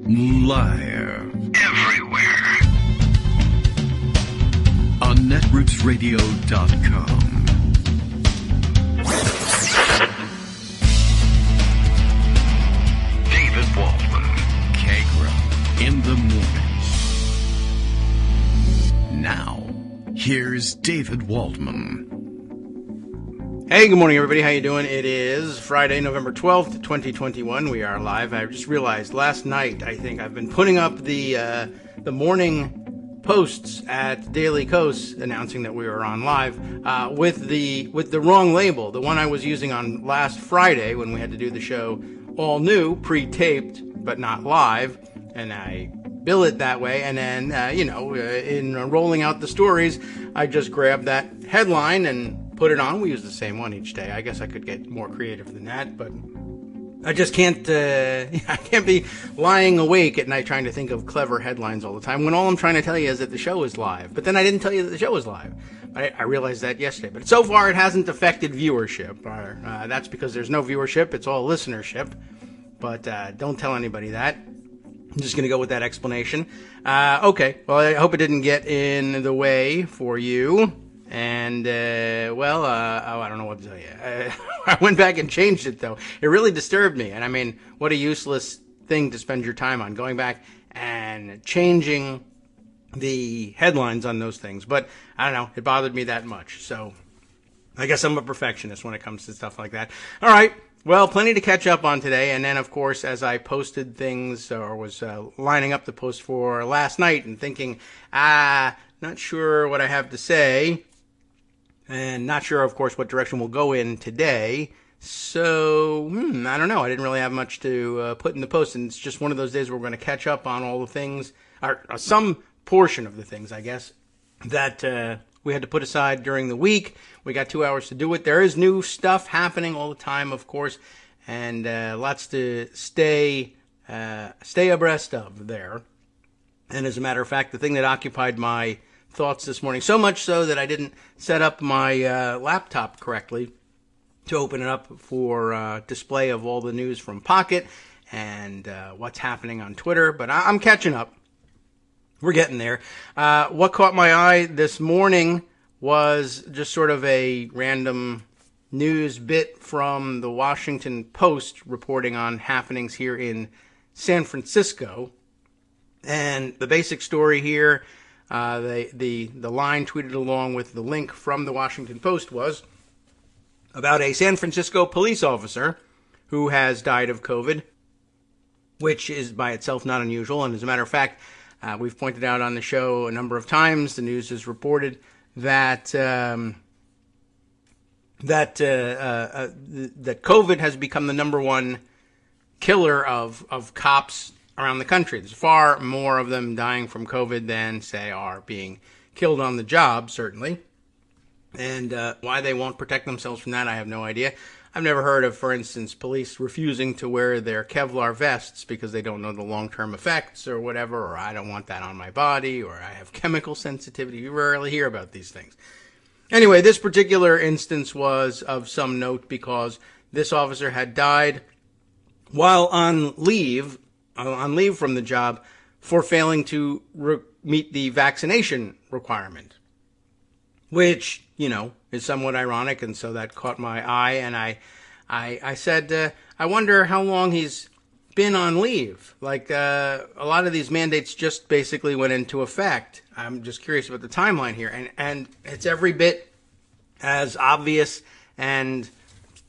Live. Everywhere. On netrootsradio.com. David Waldman. Kagro. In the morning. Now, here's David Waldman. Hey, good morning, everybody. How you doing? It is Friday, November 12th, 2021. We are live. I just realized last night, I think, I've been putting up the morning posts at Daily Kos announcing that we were on live with the wrong label. The one I was using on last Friday when we had to do the show all new, pre-taped, but not live, and I bill it that way. And then, in rolling out the stories, I just grabbed that headline and put it on. We use the same one each day. I guess I could get more creative than that, but I just can't, I can't be lying awake at night trying to think of clever headlines all the time when all I'm trying to tell you is that the show is live. But then I didn't tell you that the show was live. I realized that yesterday. But so far it hasn't affected viewership. That's because there's no viewership. It's all listenership. But don't tell anybody that. I'm just going to go with that explanation. Okay. Well, I hope it didn't get in the way for you. And, I don't know what to tell you. I went back and changed it, though. It really disturbed me. And, I mean, what a useless thing to spend your time on, going back and changing the headlines on those things. But, I don't know, it bothered me that much. So, I guess I'm a perfectionist when it comes to stuff like that. All right. Well, plenty to catch up on today. And then, of course, as I posted things or was lining up the post for last night and thinking, not sure what I have to say. And not sure, of course, what direction we'll go in today. So, I don't know. I didn't really have much to put in the post. And it's just one of those days where we're going to catch up on all the things, or some portion of the things, I guess, that we had to put aside during the week. We got 2 hours to do it. There is new stuff happening all the time, of course, and lots to stay abreast of there. And as a matter of fact, the thing that occupied my thoughts this morning, so much so that I didn't set up my laptop correctly to open it up for display of all the news from Pocket and what's happening on Twitter, but I'm catching up. We're getting there. What caught my eye this morning was just sort of a random news bit from the Washington Post reporting on happenings here in San Francisco. And the basic story here, the line tweeted along with the link from the Washington Post was about a San Francisco police officer who has died of COVID, which is by itself not unusual. And as a matter of fact, we've pointed out on the show a number of times, the news has reported that that COVID has become the number one killer of cops around the country. There's far more of them dying from COVID than, say, are being killed on the job, certainly. And why they won't protect themselves from that, I have no idea. I've never heard of, for instance, police refusing to wear their Kevlar vests because they don't know the long-term effects or whatever, or I don't want that on my body, or I have chemical sensitivity. You rarely hear about these things. Anyway, this particular instance was of some note because this officer had died while on leave from the job for failing to meet the vaccination requirement, which, is somewhat ironic, and so that caught my eye, and I said, I wonder how long he's been on leave. Like, a lot of these mandates just basically went into effect. I'm just curious about the timeline here, and it's every bit as obvious and,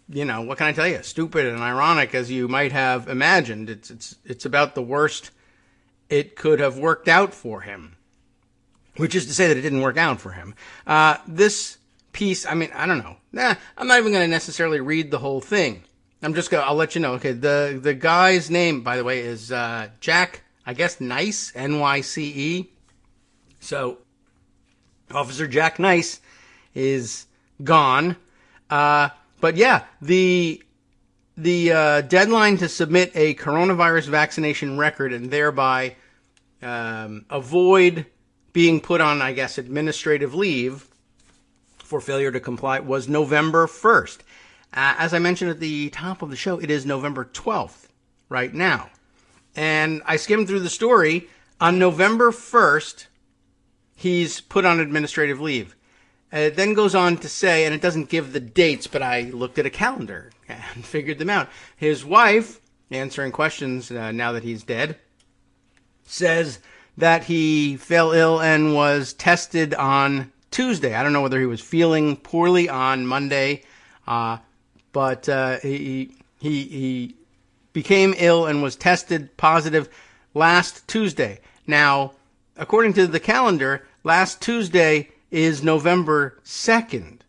what can I tell you, stupid and ironic as you might have imagined. It's about the worst it could have worked out for him, which is to say that it didn't work out for him. This piece, I don't know. I'm not even going to necessarily read the whole thing. I'll let you know. Okay, the guy's name, by the way, is Jack, I guess, Nice, N-Y-C-E. So, Officer Jack Nice is gone. But yeah, the deadline to submit a coronavirus vaccination record and thereby avoid being put on, I guess, administrative leave for failure to comply was November 1st. As I mentioned at the top of the show, it is November 12th right now. And I skimmed through the story. On November 1st, he's put on administrative leave. It then goes on to say, and it doesn't give the dates, but I looked at a calendar and figured them out. His wife, answering questions now that he's dead, says that he fell ill and was tested on Tuesday. I don't know whether he was feeling poorly on Monday, but he became ill and was tested positive last Tuesday. Now, according to the calendar, last Tuesday is November 2nd,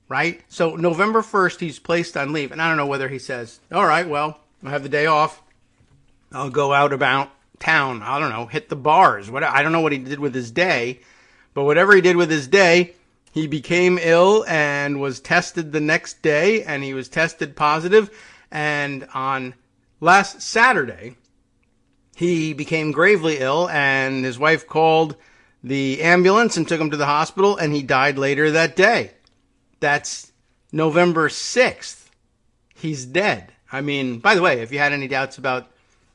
right? So November 1st, he's placed on leave. And I don't know whether he says, all right, well, I'll have the day off. I'll go out about town. I don't know, hit the bars. I don't know what he did with his day. But whatever he did with his day, he became ill and was tested the next day. And he was tested positive. And on last Saturday, he became gravely ill. And his wife called the ambulance and took him to the hospital, and he died later that day. That's November 6th. He's dead. I mean, by the way, if you had any doubts about,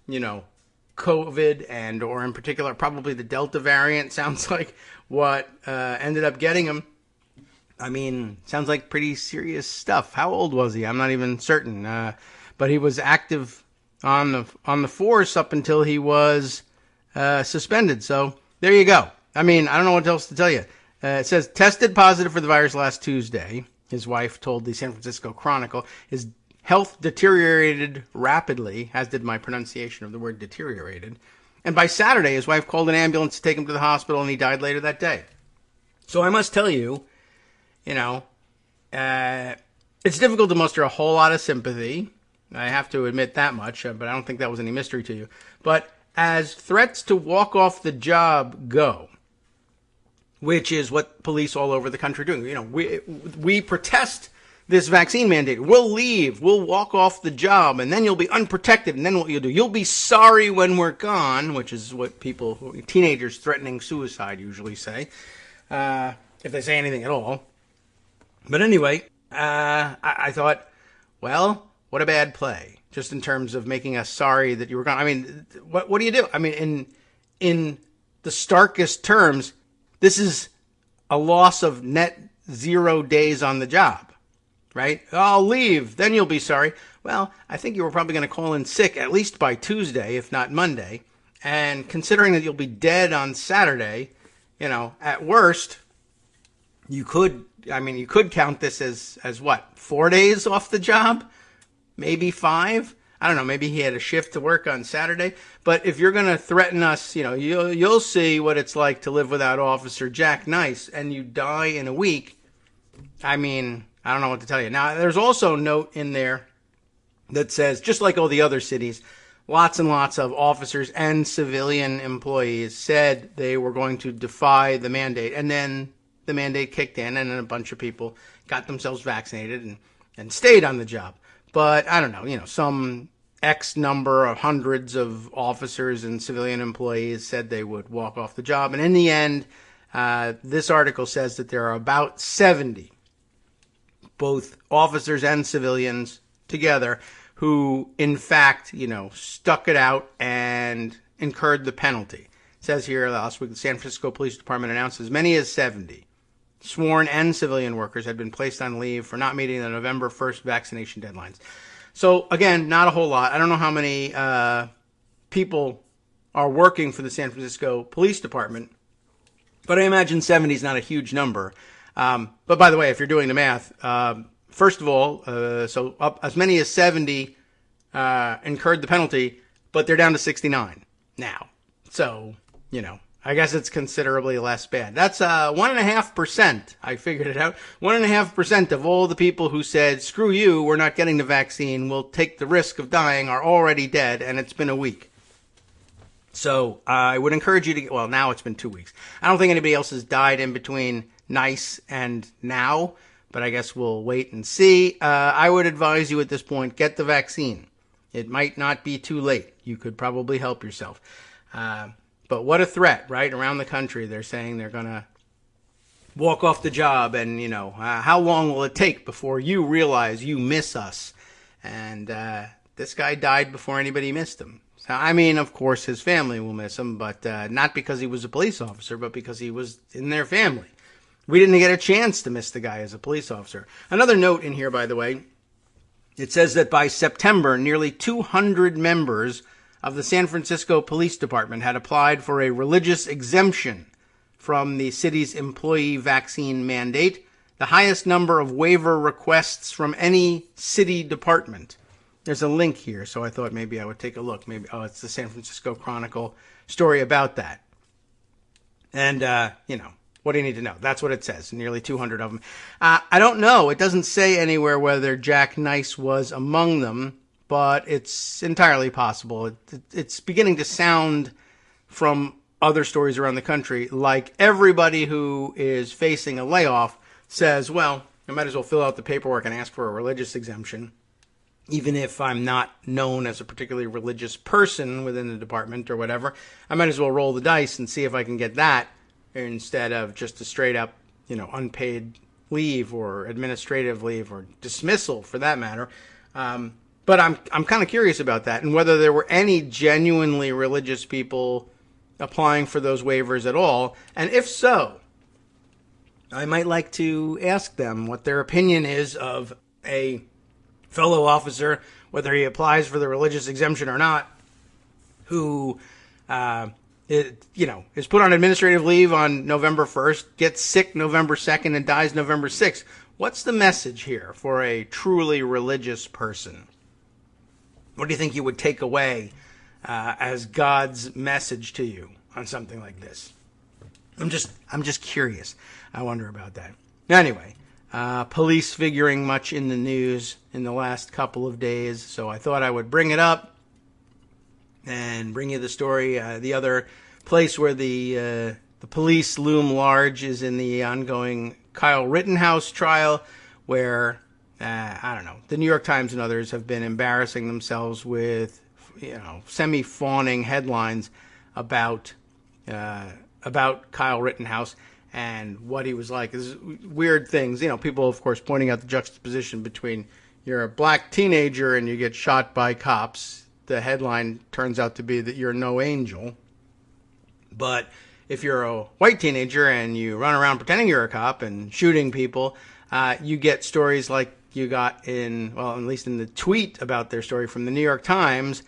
COVID and, or in particular, probably the Delta variant, sounds like what ended up getting him. I mean, sounds like pretty serious stuff. How old was he? I'm not even certain. But he was active on the force up until he was suspended. So there you go. I mean, I don't know what else to tell you. It says, tested positive for the virus last Tuesday. His wife told the San Francisco Chronicle. His health deteriorated rapidly, as did my pronunciation of the word deteriorated. And by Saturday, his wife called an ambulance to take him to the hospital, and he died later that day. So I must tell you, it's difficult to muster a whole lot of sympathy. I have to admit that much, but I don't think that was any mystery to you. But as threats to walk off the job go, which is what police all over the country are doing. We protest this vaccine mandate. We'll leave. We'll walk off the job, and then you'll be unprotected. And then what you'll do, you'll be sorry when we're gone, which is what teenagers threatening suicide usually say, if they say anything at all. But anyway, I thought, well, what a bad play, just in terms of making us sorry that you were gone. I mean, what do you do? I mean, in the starkest terms, this is a loss of net 0 days on the job, right? I'll leave, then you'll be sorry. Well, I think you were probably going to call in sick at least by Tuesday, if not Monday. And considering that you'll be dead on Saturday, at worst, you could count this as what, 4 days off the job? Maybe 5? I don't know, maybe he had a shift to work on Saturday. But if you're going to threaten us, you'll see what it's like to live without Officer Jack Nice, and you die in a week. I mean, I don't know what to tell you. Now, there's also a note in there that says, just like all the other cities, lots and lots of officers and civilian employees said they were going to defy the mandate. And then the mandate kicked in, and then a bunch of people got themselves vaccinated and stayed on the job. But I don't know, some X number of hundreds of officers and civilian employees said they would walk off the job. And in the end, this article says that there are about 70, both officers and civilians together, who in fact, stuck it out and incurred the penalty. It says here last week, the San Francisco Police Department announced as many as 70 sworn and civilian workers had been placed on leave for not meeting the November 1st vaccination deadlines. So, again, not a whole lot. I don't know how many people are working for the San Francisco Police Department, but I imagine 70 is not a huge number. But by the way, if you're doing the math, first of all, so up as many as 70 incurred the penalty, but they're down to 69 now. So, I guess it's considerably less bad. That's 1.5%. I figured it out. 1.5% of all the people who said, screw you, we're not getting the vaccine, we'll take the risk of dying, are already dead, and it's been a week. So I would encourage you to, well, now it's been 2 weeks. I don't think anybody else has died in between Nice and now, but I guess we'll wait and see. I would advise you at this point, get the vaccine. It might not be too late. You could probably help yourself. But what a threat, right? Around the country, they're saying they're going to walk off the job, and, how long will it take before you realize you miss us? And this guy died before anybody missed him. So, I mean, of course, his family will miss him, but not because he was a police officer, but because he was in their family. We didn't get a chance to miss the guy as a police officer. Another note in here, by the way, it says that by September, nearly 200 members of the San Francisco Police Department had applied for a religious exemption from the city's employee vaccine mandate, the highest number of waiver requests from any city department. There's a link here, so I thought maybe I would take a look. Maybe, it's the San Francisco Chronicle story about that. And, what do you need to know? That's what it says, nearly 200 of them. I don't know. It doesn't say anywhere whether Jack Nice was among them, but it's entirely possible. It's beginning to sound from other stories around the country like everybody who is facing a layoff says, well, I might as well fill out the paperwork and ask for a religious exemption, even if I'm not known as a particularly religious person within the department or whatever. I might as well roll the dice and see if I can get that instead of just a straight up, unpaid leave or administrative leave or dismissal for that matter. But I'm kind of curious about that and whether there were any genuinely religious people applying for those waivers at all. And if so, I might like to ask them what their opinion is of a fellow officer, whether he applies for the religious exemption or not, who is put on administrative leave on November 1st, gets sick November 2nd, and dies November 6th. What's the message here for a truly religious person? What do you think you would take away as God's message to you on something like this? I'm just curious. I wonder about that. Anyway, police figuring much in the news in the last couple of days, so I thought I would bring it up and bring you the story. The other place where the police loom large is in the ongoing Kyle Rittenhouse trial, where the New York Times and others have been embarrassing themselves with semi-fawning headlines about Kyle Rittenhouse and what he was like. There's weird things, people of course pointing out the juxtaposition between you're a black teenager and you get shot by cops. The headline turns out to be that you're no angel. But if you're a white teenager and you run around pretending you're a cop and shooting people, you get stories like you got at least in the tweet about their story from the New York Times,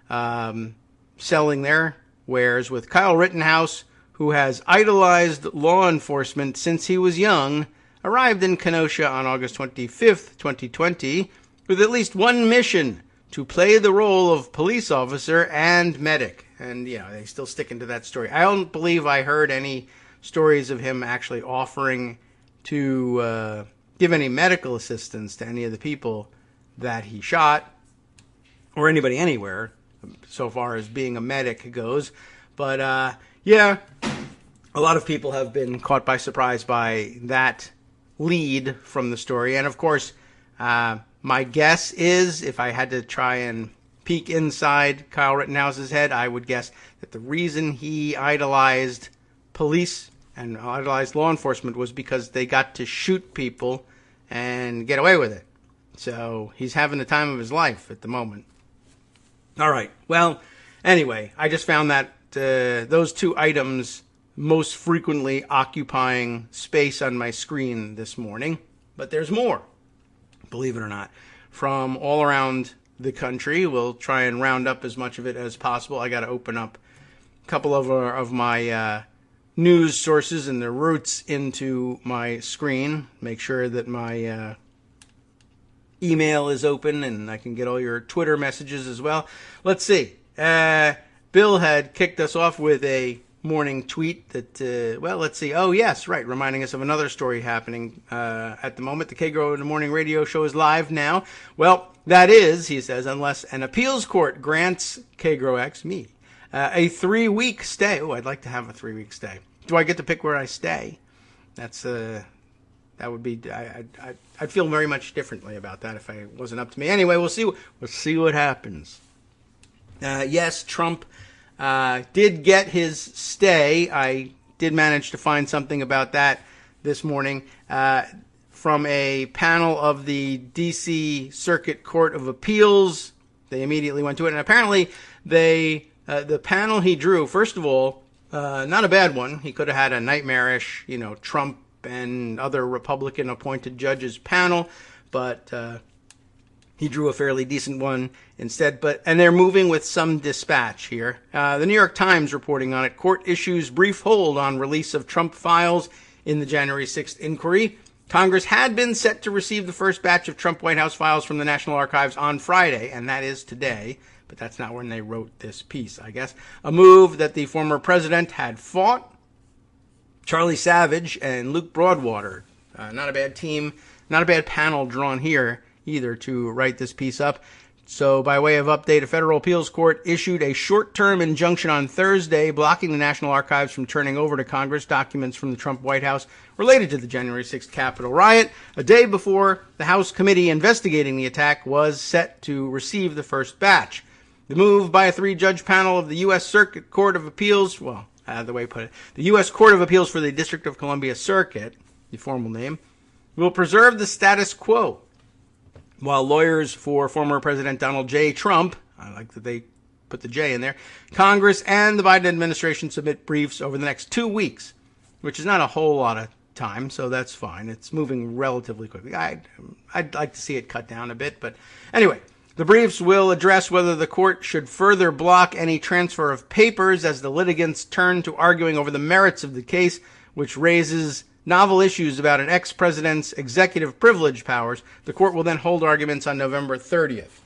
selling their wares with Kyle Rittenhouse, who has idolized law enforcement since he was young, arrived in Kenosha on August 25th, 2020, with at least one mission: to play the role of police officer and medic. And, they still sticking to that story. I don't believe I heard any stories of him actually offering to give any medical assistance to any of the people that he shot, or anybody anywhere, so far as being a medic goes. But, a lot of people have been caught by surprise by that lead from the story. And, of course, my guess is, if I had to try and peek inside Kyle Rittenhouse's head, I would guess that the reason he idolized police and idolized law enforcement was because they got to shoot people and get away with it. So he's having the time of his life at the moment. All right. Well, anyway, I just found that those two items most frequently occupying space on my screen this morning. But there's more, believe it or not, from all around the country. We'll try and round up as much of it as possible. I got to open up a couple of my news sources and their roots into my screen. Make sure that my email is open and I can get all your Twitter messages as well. Let's see. Bill had kicked us off with a morning tweet that, let's see. Oh, yes, right. Reminding us of another story happening at the moment. The Kagro in the Morning radio show is live now. Well, that is, he says, unless an appeals court grants Kagro X, me, a 3-week stay. Oh, I'd like to have a 3-week stay. Do I get to pick where I stay? That would be, I'd feel very much differently about that if it wasn't up to me. Anyway, we'll see what happens. Yes, Trump did get his stay. I did manage to find something about that this morning from a panel of the D.C. Circuit Court of Appeals they immediately went to it. And apparently the panel he drew, first of all, not a bad one. He could have had a nightmarish, Trump and other Republican appointed judges panel, but he drew a fairly decent one instead. And they're moving with some dispatch here. The New York Times reporting on it. Court issues brief hold on release of Trump files in the January 6th inquiry. Congress had been set to receive the first batch of Trump White House files from the National Archives on Friday, and that is today. But that's not when they wrote this piece, I guess. A move that the former president had fought. Charlie Savage and Luke Broadwater. Not a bad team, not a bad panel drawn here either to write this piece up. So by way of update, a federal appeals court issued a short-term injunction on Thursday blocking the National Archives from turning over to Congress documents from the Trump White House related to the January 6th Capitol riot, a day before the House committee investigating the attack was set to receive the first batch. The move by a 3-judge panel of the U.S. Circuit Court of Appeals, the way I put it, the U.S. Court of Appeals for the District of Columbia Circuit, the formal name, will preserve the status quo, while lawyers for former President Donald J. Trump, I like that they put the J in there, Congress and the Biden administration submit briefs over the next 2 weeks, which is not a whole lot of time, so that's fine. It's moving relatively quickly. I'd like to see it cut down a bit, but anyway, the briefs will address whether the court should further block any transfer of papers as the litigants turn to arguing over the merits of the case, which raises novel issues about an ex-president's executive privilege powers. The court will then hold arguments on November 30th.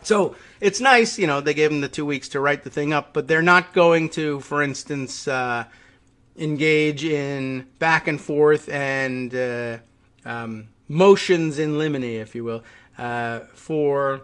So it's nice, they gave them the 2 weeks to write the thing up, but they're not going to, for instance, engage in back and forth and motions in limine, if you will, for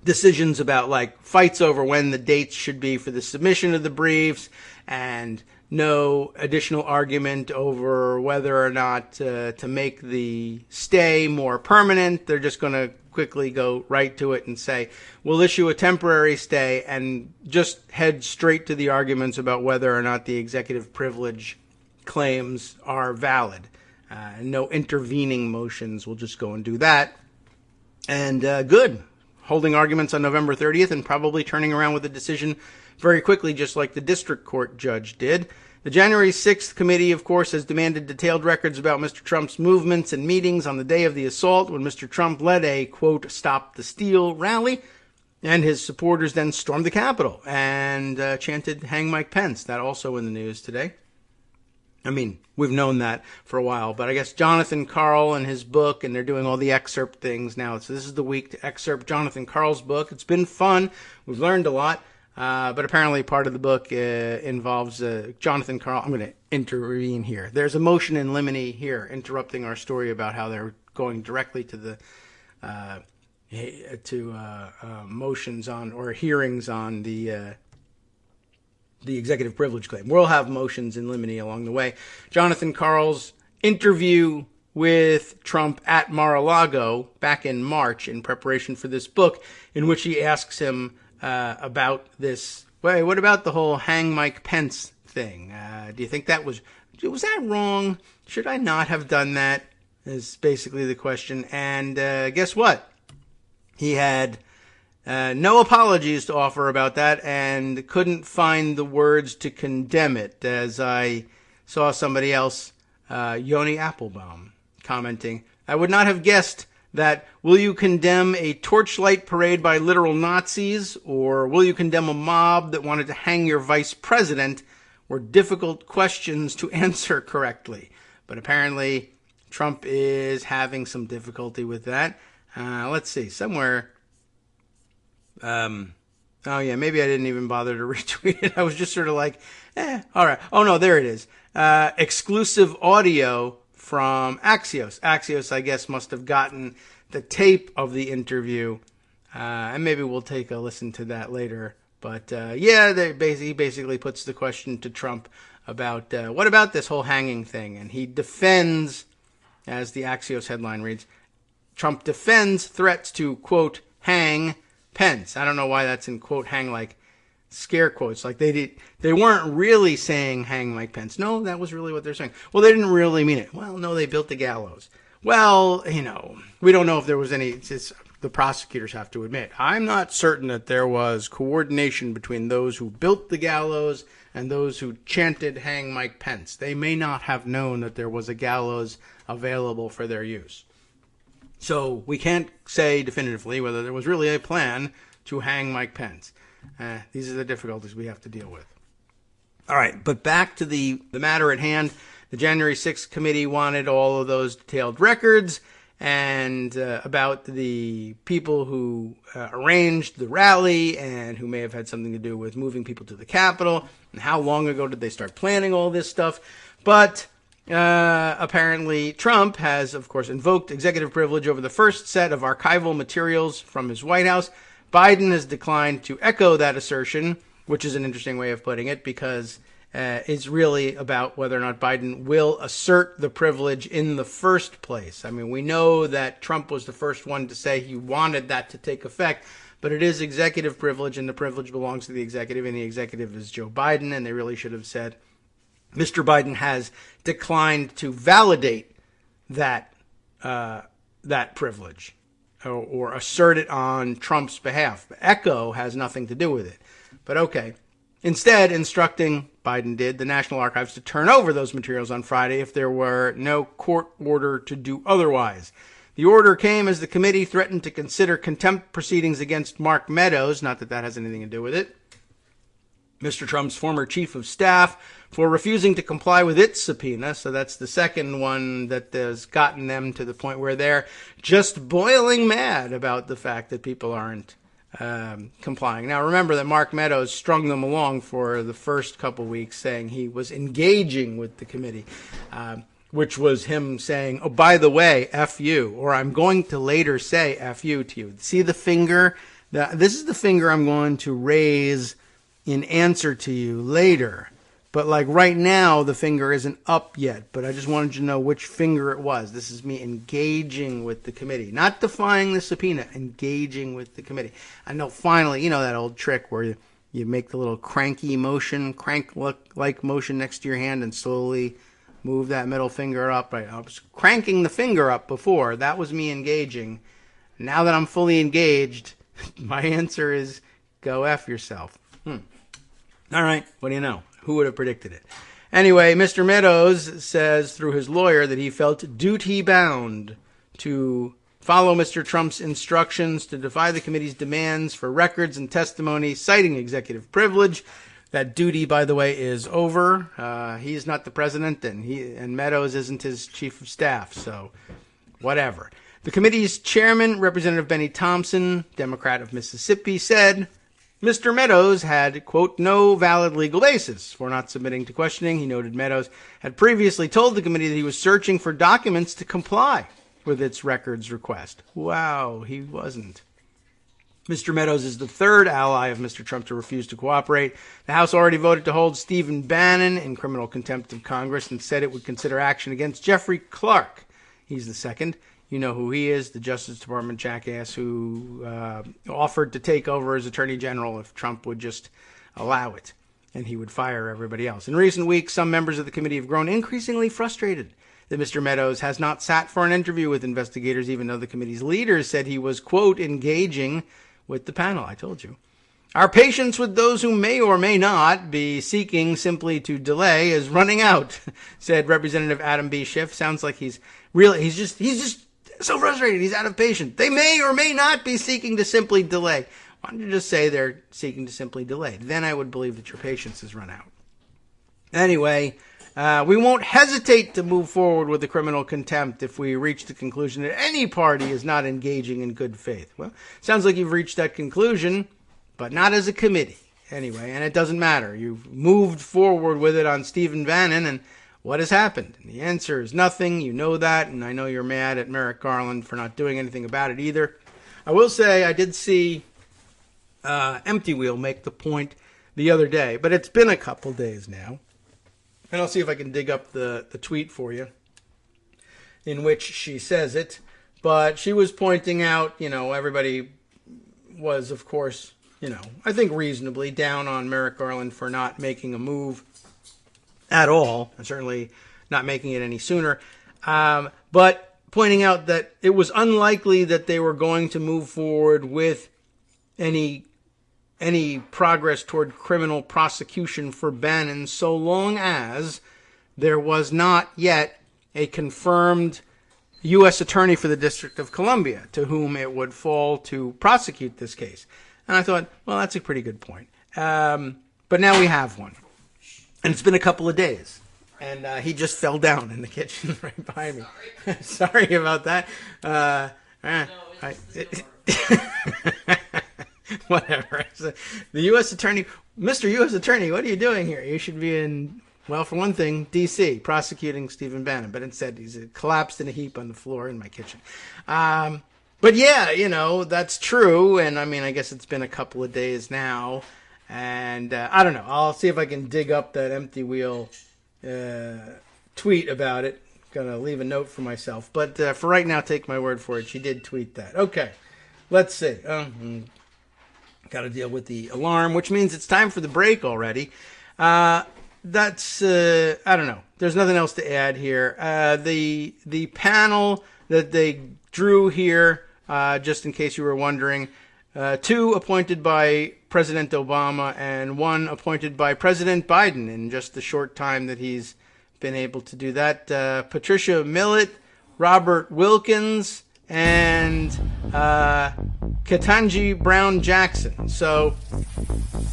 decisions about fights over when the dates should be for the submission of the briefs, and no additional argument over whether or not to make the stay more permanent. They're just going to quickly go right to it and say, we'll issue a temporary stay, and just head straight to the arguments about whether or not the executive privilege claims are valid. No intervening motions. We'll just go and do that. And good. Holding arguments on November 30th and probably turning around with a decision very quickly, just like the district court judge did. The January 6th committee, of course, has demanded detailed records about Mr. Trump's movements and meetings on the day of the assault when Mr. Trump led a, quote, Stop the Steal rally, and his supporters then stormed the Capitol and chanted, Hang Mike Pence. That also in the news today. I mean, we've known that for a while, but I guess Jonathan Karl and his book, and they're doing all the excerpt things now. So this is the week to excerpt Jonathan Karl's book. It's been fun. We've learned a lot. But apparently part of the book involves Jonathan Karl. I'm going to intervene here. There's a motion in limine here interrupting our story about how they're going directly to the motions on or hearings on the executive privilege claim. We'll have motions in limine along the way. Jonathan Karl's interview with Trump at Mar-a-Lago back in March in preparation for this book, in which he asks him about this. Wait, what about the whole Hang Mike Pence thing? Do you think that was that wrong? Should I not have done that? Is basically the question. And guess what? He had no apologies to offer about that and couldn't find the words to condemn it, as I saw somebody else, Yoni Applebaum, commenting, I would not have guessed that will you condemn a torchlight parade by literal Nazis, or will you condemn a mob that wanted to hang your vice president, were difficult questions to answer correctly. But apparently Trump is having some difficulty with that. Let's see, somewhere. Oh yeah, maybe I didn't even bother to retweet it. I was just sort of like, all right. Oh no, there it is. Exclusive audio from Axios. Axios, I guess, must have gotten the tape of the interview, and maybe we'll take a listen to that later. But yeah, he basically puts the question to Trump about what about this whole hanging thing, and he defends, as the Axios headline reads, Trump defends threats to, quote, hang Pence. I don't know why that's in, quote, hang like scare quotes. Like they weren't really saying hang Mike Pence. No, that was really what they're saying. Well, they didn't really mean it. Well, no, they built the gallows. Well, we don't know if there was any. the prosecutors have to admit. I'm not certain that there was coordination between those who built the gallows and those who chanted "Hang Mike Pence." They may not have known that there was a gallows available for their use. So we can't say definitively whether there was really a plan to hang Mike Pence. These are the difficulties we have to deal with. All right, but back to the matter at hand. The January 6th committee wanted all of those detailed records and about the people who arranged the rally and who may have had something to do with moving people to the Capitol, and how long ago did they start planning all this stuff. But apparently Trump has, of course, invoked executive privilege over the first set of archival materials from his White House. Biden has declined to echo that assertion, which is an interesting way of putting it, because it's really about whether or not Biden will assert the privilege in the first place. I mean, we know that Trump was the first one to say he wanted that to take effect, but it is executive privilege, and the privilege belongs to the executive, and the executive is Joe Biden, and they really should have said, Mr. Biden has declined to validate that privilege or assert it on Trump's behalf. Echo has nothing to do with it. But okay. Instead, instructing, Biden did, the National Archives to turn over those materials on Friday if there were no court order to do otherwise. The order came as the committee threatened to consider contempt proceedings against Mark Meadows, not that that has anything to do with it, Mr. Trump's former chief of staff, for refusing to comply with its subpoena. So that's the second one that has gotten them to the point where they're just boiling mad about the fact that people aren't complying. Now, remember that Mark Meadows strung them along for the first couple weeks, saying he was engaging with the committee, which was him saying, oh, by the way, F you, or I'm going to later say F you to you. See the finger? This is the finger I'm going to raise in answer to you later. But like right now, the finger isn't up yet, but I just wanted you to know which finger it was. This is me engaging with the committee, not defying the subpoena, engaging with the committee. I know finally, you know that old trick where you make the little cranky motion, crank-like motion next to your hand and slowly move that middle finger up. Right, I was cranking the finger up before. That was me engaging. Now that I'm fully engaged, my answer is go F yourself. All right, what do you know? Who would have predicted it? Anyway, Mr. Meadows says through his lawyer that he felt duty-bound to follow Mr. Trump's instructions to defy the committee's demands for records and testimony, citing executive privilege. That duty, by the way, is over. He's not the president, and Meadows isn't his chief of staff, so whatever. The committee's chairman, Representative Benny Thompson, Democrat of Mississippi, said Mr. Meadows had, quote, no valid legal basis for not submitting to questioning. He noted Meadows had previously told the committee that he was searching for documents to comply with its records request. Wow, he wasn't. Mr. Meadows is the third ally of Mr. Trump to refuse to cooperate. The House already voted to hold Stephen Bannon in criminal contempt of Congress and said it would consider action against Jeffrey Clark. He's the second. You know who he is, the Justice Department jackass who offered to take over as Attorney General if Trump would just allow it, and he would fire everybody else. In recent weeks, some members of the committee have grown increasingly frustrated that Mr. Meadows has not sat for an interview with investigators, even though the committee's leaders said he was, quote, engaging with the panel. I told you. Our patience with those who may or may not be seeking simply to delay is running out, said Representative Adam B. Schiff. Sounds like he's just so frustrated. He's out of patience. They may or may not be seeking to simply delay. Why don't you just say they're seeking to simply delay? Then I would believe that your patience has run out. Anyway, we won't hesitate to move forward with the criminal contempt if we reach the conclusion that any party is not engaging in good faith. Well, sounds like you've reached that conclusion, but not as a committee. Anyway, and it doesn't matter. You've moved forward with it on Stephen Bannon, and what has happened? And the answer is nothing. You know that, and I know you're mad at Merrick Garland for not doing anything about it either. I will say I did see Empty Wheel make the point the other day, but it's been a couple days now. And I'll see if I can dig up the tweet for you in which she says it. But she was pointing out, everybody was, of course, I think reasonably down on Merrick Garland for not making a move at all, and certainly not making it any sooner. But pointing out that it was unlikely that they were going to move forward with any progress toward criminal prosecution for Bannon so long as there was not yet a confirmed U.S. attorney for the District of Columbia to whom it would fall to prosecute this case. And I thought, well, that's a pretty good point. But now we have one. And it's been a couple of days. And he just fell down in the kitchen right behind me. Sorry about that. Whatever. The U.S. Attorney, Mr. U.S. Attorney, what are you doing here? You should be in, well, for one thing, D.C., prosecuting Stephen Bannon. But instead, he's collapsed in a heap on the floor in my kitchen. But yeah, that's true. And I mean, I guess it's been a couple of days now. And I don't know. I'll see if I can dig up that empty wheel tweet about it. Gonna leave a note for myself. But for right now, take my word for it. She did tweet that. Okay. Let's see. Got to deal with the alarm, which means it's time for the break already. That's, I don't know. There's nothing else to add here. The panel that they drew here, just in case you were wondering, 2 appointed by President Obama and 1 appointed by President Biden in just the short time that he's been able to do that. Patricia Millett, Robert Wilkins, and Ketanji Brown Jackson. So,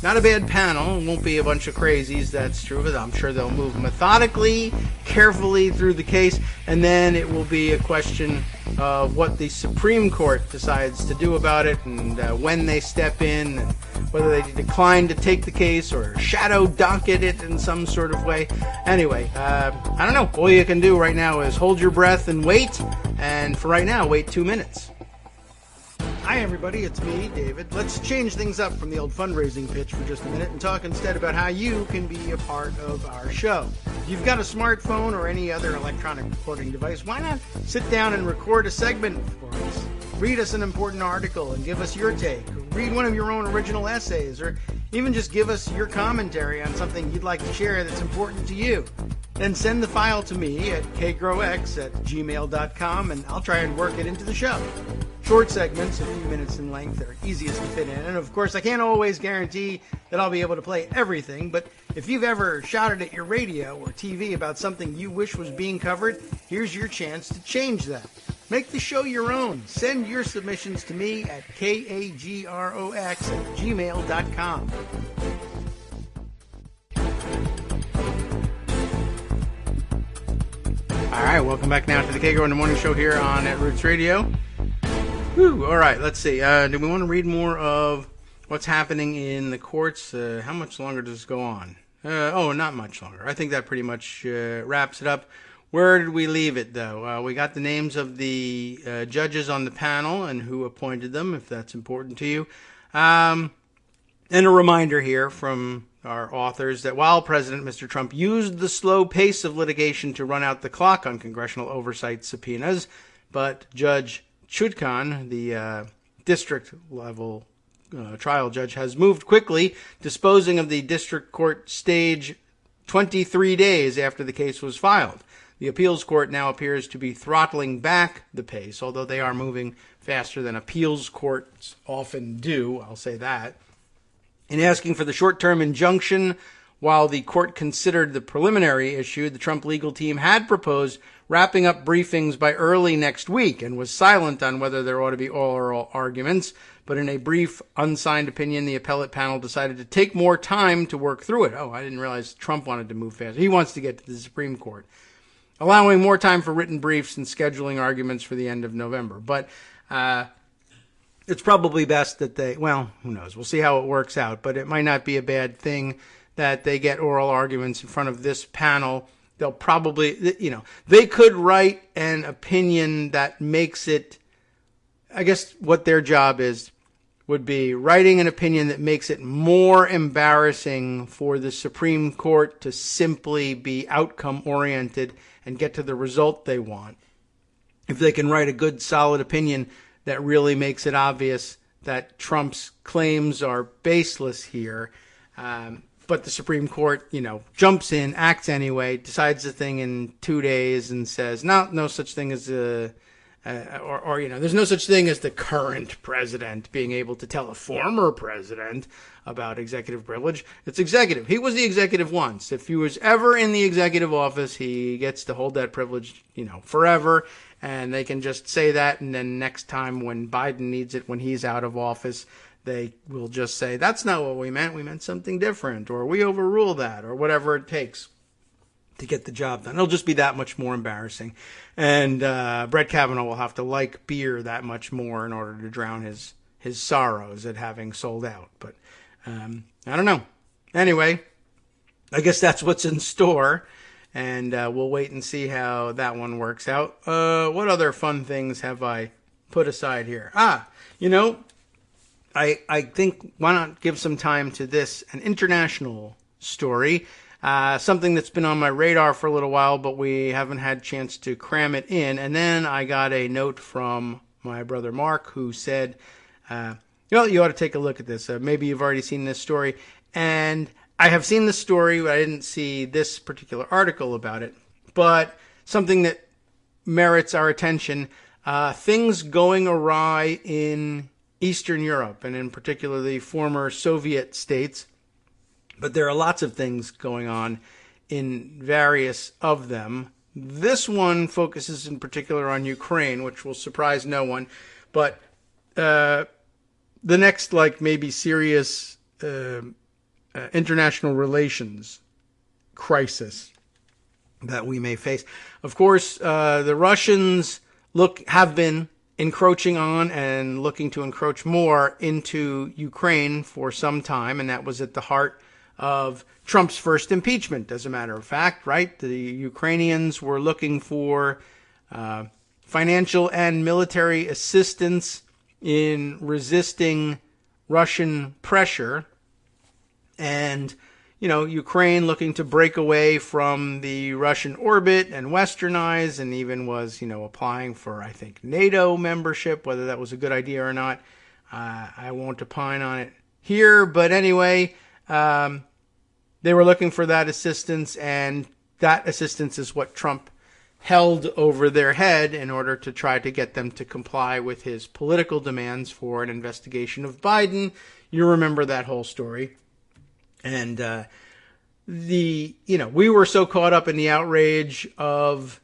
not a bad panel. It won't be a bunch of crazies, that's true, but I'm sure they'll move methodically, carefully through the case, and then it will be a question of what the Supreme Court decides to do about it, and when they step in, and whether they decline to take the case or shadow docket it in some sort of way. Anyway, I don't know. All you can do right now is hold your breath and wait, and for right now, wait 2 minutes. Hi everybody, it's me, David. Let's change things up from the old fundraising pitch for just a minute and talk instead about how you can be a part of our show. If you've got a smartphone or any other electronic recording device, why not sit down and record a segment for us? Read us an important article and give us your take. Or read one of your own original essays, or even just give us your commentary on something you'd like to share that's important to you. Then send the file to me at kagrox@gmail.com and I'll try and work it into the show. Short segments, a few minutes in length, are easiest to fit in. And of course, I can't always guarantee that I'll be able to play everything, but if you've ever shouted at your radio or TV about something you wish was being covered, here's your chance to change that. Make the show your own. Send your submissions to me at kagrox@gmail.com. All right, welcome back now to the Kagro in the Morning Show here on At Roots Radio. Whew, all right, let's see. Do we want to read more of what's happening in the courts? How much longer does this go on? Not much longer. I think that pretty much wraps it up. Where did we leave it, though? We got the names of the judges on the panel and who appointed them, if that's important to you. And a reminder here from our authors that while President Mr. Trump used the slow pace of litigation to run out the clock on congressional oversight subpoenas, but Judge Chutkan, the district-level trial judge, has moved quickly, disposing of the district court stage 23 days after the case was filed. The appeals court now appears to be throttling back the pace, although they are moving faster than appeals courts often do, I'll say that. In asking for the short-term injunction, while the court considered the preliminary issue, the Trump legal team had proposed wrapping up briefings by early next week and was silent on whether there ought to be oral arguments. But in a brief, unsigned opinion, the appellate panel decided to take more time to work through it. Oh, I didn't realize Trump wanted to move faster. He wants to get to the Supreme Court, allowing more time for written briefs and scheduling arguments for the end of November. But it's probably best that they, well, who knows? We'll see how it works out. But it might not be a bad thing that they get oral arguments in front of this panel. They'll probably, they could write an opinion that makes it, I guess what their job would be writing an opinion that makes it more embarrassing for the Supreme Court to simply be outcome-oriented and get to the result they want. If they can write a good, solid opinion that really makes it obvious that Trump's claims are baseless here, but the Supreme Court, jumps in, acts anyway, decides the thing in 2 days and says, no such thing as there's no such thing as the current president being able to tell a former president about executive privilege. It's executive. He was the executive once. If he was ever in the executive office, he gets to hold that privilege, forever. And they can just say that. And then next time when Biden needs it, when he's out of office, they will just say, that's not what we meant. We meant something different, or we overrule that, or whatever it takes to get the job done. It'll just be that much more embarrassing. And Brett Kavanaugh will have to like beer that much more in order to drown his sorrows at having sold out. But I don't know. Anyway, I guess that's what's in store. And we'll wait and see how that one works out. What other fun things have I put aside here? I think why not give some time to this, an international story. Something that's been on my radar for a little while, but we haven't had a chance to cram it in. And then I got a note from my brother Mark who said, you ought to take a look at this. Maybe you've already seen this story. And I have seen this story, but I didn't see this particular article about it. But something that merits our attention, things going awry in Eastern Europe, and in particular the former Soviet states. But there are lots of things going on in various of them. This one focuses in particular on Ukraine, which will surprise no one. But the next, maybe serious international relations crisis that we may face. Of course, the Russians have been encroaching on and looking to encroach more into Ukraine for some time, and that was at the heart of Trump's first impeachment, as a matter of fact, right? The Ukrainians were looking for financial and military assistance in resisting Russian pressure, and Ukraine looking to break away from the Russian orbit and westernize, and even was applying for, I think, NATO membership. Whether that was a good idea or not, I won't opine on it here, but anyway, they were looking for that assistance, and that assistance is what Trump held over their head in order to try to get them to comply with his political demands for an investigation of Biden. You remember that whole story. And we were so caught up in the outrage of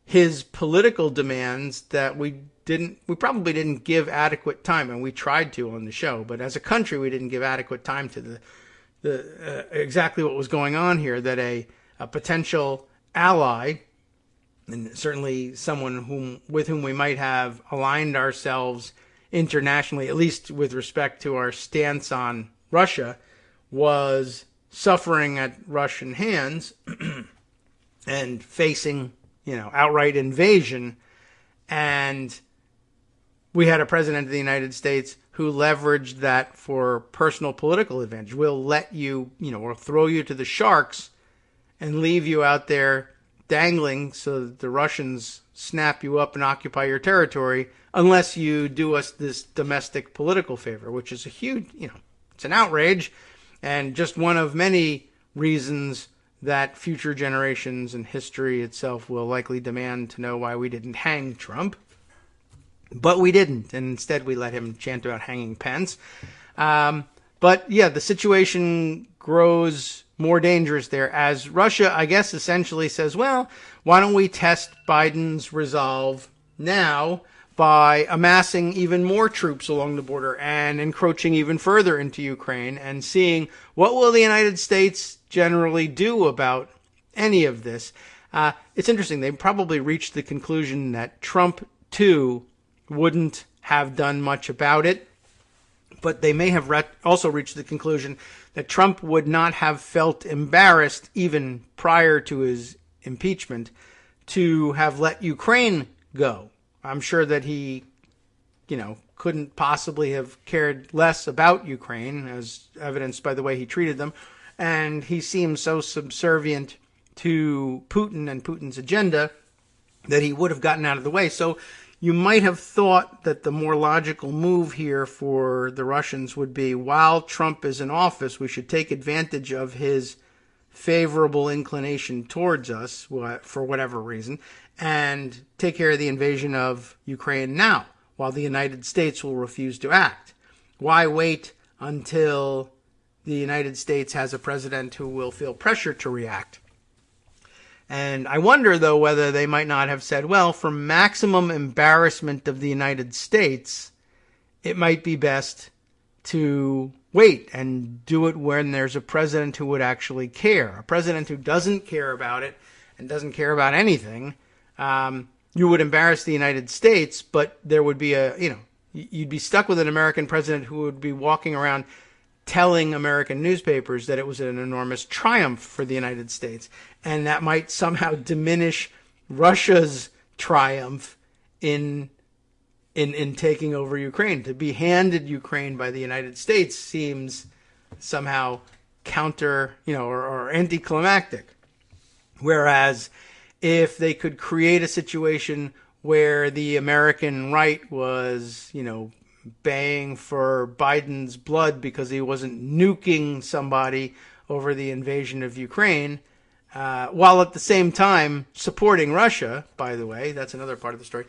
his political demands that we probably didn't give adequate time, and we tried to on the show, but as a country we didn't give adequate time to the exactly what was going on here, that a potential ally, and certainly someone with whom we might have aligned ourselves internationally, at least with respect to our stance on Russia, was suffering at Russian hands and facing, outright invasion. And we had a president of the United States who leveraged that for personal political advantage. We'll let you, we'll throw you to the sharks and leave you out there dangling so that the Russians snap you up and occupy your territory unless you do us this domestic political favor, which is a huge, it's an outrage. And just one of many reasons that future generations and history itself will likely demand to know why we didn't hang Trump. But we didn't, and instead we let him chant about hanging Pence. But yeah, the situation grows more dangerous there as Russia, I guess, essentially says, well, why don't we test Biden's resolve now by amassing even more troops along the border and encroaching even further into Ukraine, and seeing what will the United States generally do about any of this. It's interesting. They probably reached the conclusion that Trump, too, wouldn't have done much about it, but they may have also reached the conclusion that Trump would not have felt embarrassed even prior to his impeachment to have let Ukraine go. I'm sure that he, couldn't possibly have cared less about Ukraine, as evidenced by the way he treated them. And he seems so subservient to Putin and Putin's agenda that he would have gotten out of the way. So, you might have thought that the more logical move here for the Russians would be, while Trump is in office, we should take advantage of his favorable inclination towards us, for whatever reason, and take care of the invasion of Ukraine now, while the United States will refuse to act. Why wait until the United States has a president who will feel pressure to react? And I wonder, though, whether they might not have said, well, for maximum embarrassment of the United States, it might be best to wait and do it when there's a president who would actually care. A president who doesn't care about it and doesn't care about anything. You would embarrass the United States, but there would be you'd be stuck with an American president who would be walking around telling American newspapers that it was an enormous triumph for the United States. And that might somehow diminish Russia's triumph in taking over Ukraine. To be handed Ukraine by the United States seems somehow counter, or anticlimactic. Whereas if they could create a situation where the American right was, baying for Biden's blood because he wasn't nuking somebody over the invasion of Ukraine, while at the same time supporting Russia, by the way, that's another part of the story,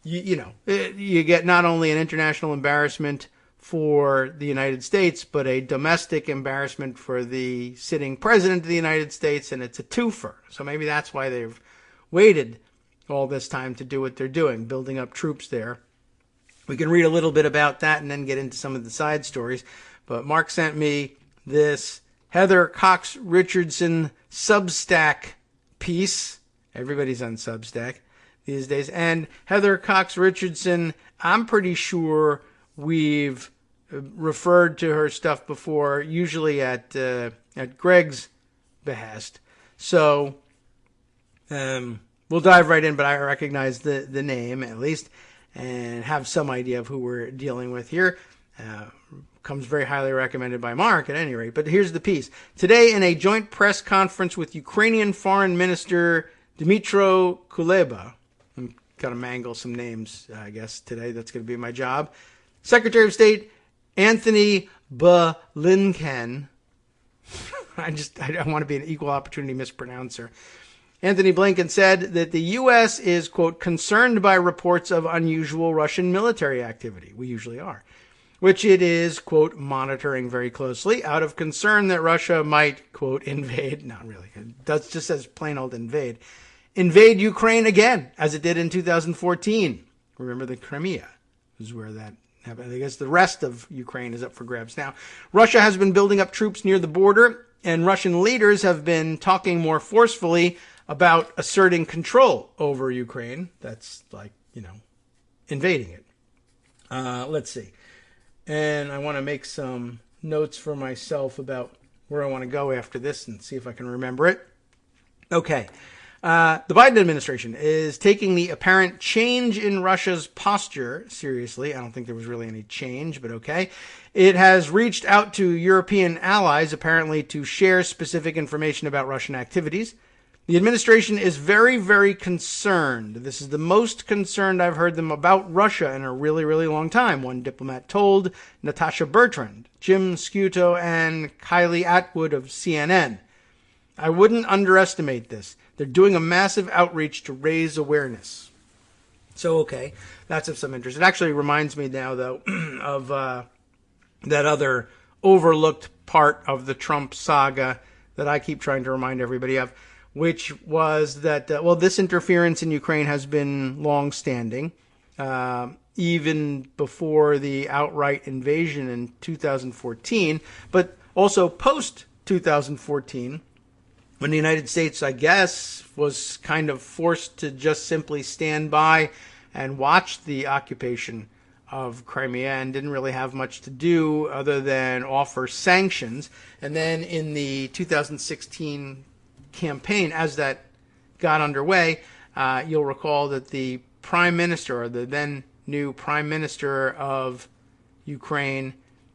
you get not only an international embarrassment for the United States, but a domestic embarrassment for the sitting president of the United States, and it's a twofer. So maybe that's why they've waited all this time to do what they're doing, building up troops there. We can read a little bit about that and then get into some of the side stories. But Mark sent me this Heather Cox Richardson Substack piece. Everybody's on Substack these days. And Heather Cox Richardson, I'm pretty sure we've referred to her stuff before, usually at Greg's behest. So we'll dive right in, but I recognize the name at least, and have some idea of who we're dealing with here. Comes very highly recommended by Mark at any rate. But here's the piece. Today, in a joint press conference with Ukrainian Foreign Minister Dmytro Kuleba, I'm going to mangle some names, I guess, today. That's going to be my job. Secretary of State Anthony Blinken. I want to be an equal opportunity mispronouncer. Anthony Blinken said that the U.S. is, quote, concerned by reports of unusual Russian military activity. We usually are. Which it is, quote, monitoring very closely out of concern that Russia might, quote, invade. Not really. It just says plain old invade. Invade Ukraine again, as it did in 2014. Remember the Crimea is where that happened. I guess the rest of Ukraine is up for grabs now. Russia has been building up troops near the border, and Russian leaders have been talking more forcefully about asserting control over Ukraine. That's like, invading it. Let's see. And I want to make some notes for myself about where I want to go after this and see if I can remember it. Okay. The Biden administration is taking the apparent change in Russia's posture seriously. I don't think there was really any change, but okay. It has reached out to European allies, apparently, to share specific information about Russian activities. The administration is very, very concerned. This is the most concerned I've heard them about Russia in a really, really long time, one diplomat told Natasha Bertrand, Jim Scuto, and Kylie Atwood of CNN. I wouldn't underestimate this. They're doing a massive outreach to raise awareness. So, okay, that's of some interest. It actually reminds me now, though, of that other overlooked part of the Trump saga that I keep trying to remind everybody of, which was that, this interference in Ukraine has been long-standing, even before the outright invasion in 2014, but also post-2014, when the United States, I guess, was kind of forced to just simply stand by and watch the occupation of Crimea and didn't really have much to do other than offer sanctions. And then in the 2016 campaign, as that got underway, you'll recall that the prime minister, or the then new prime minister of Ukraine,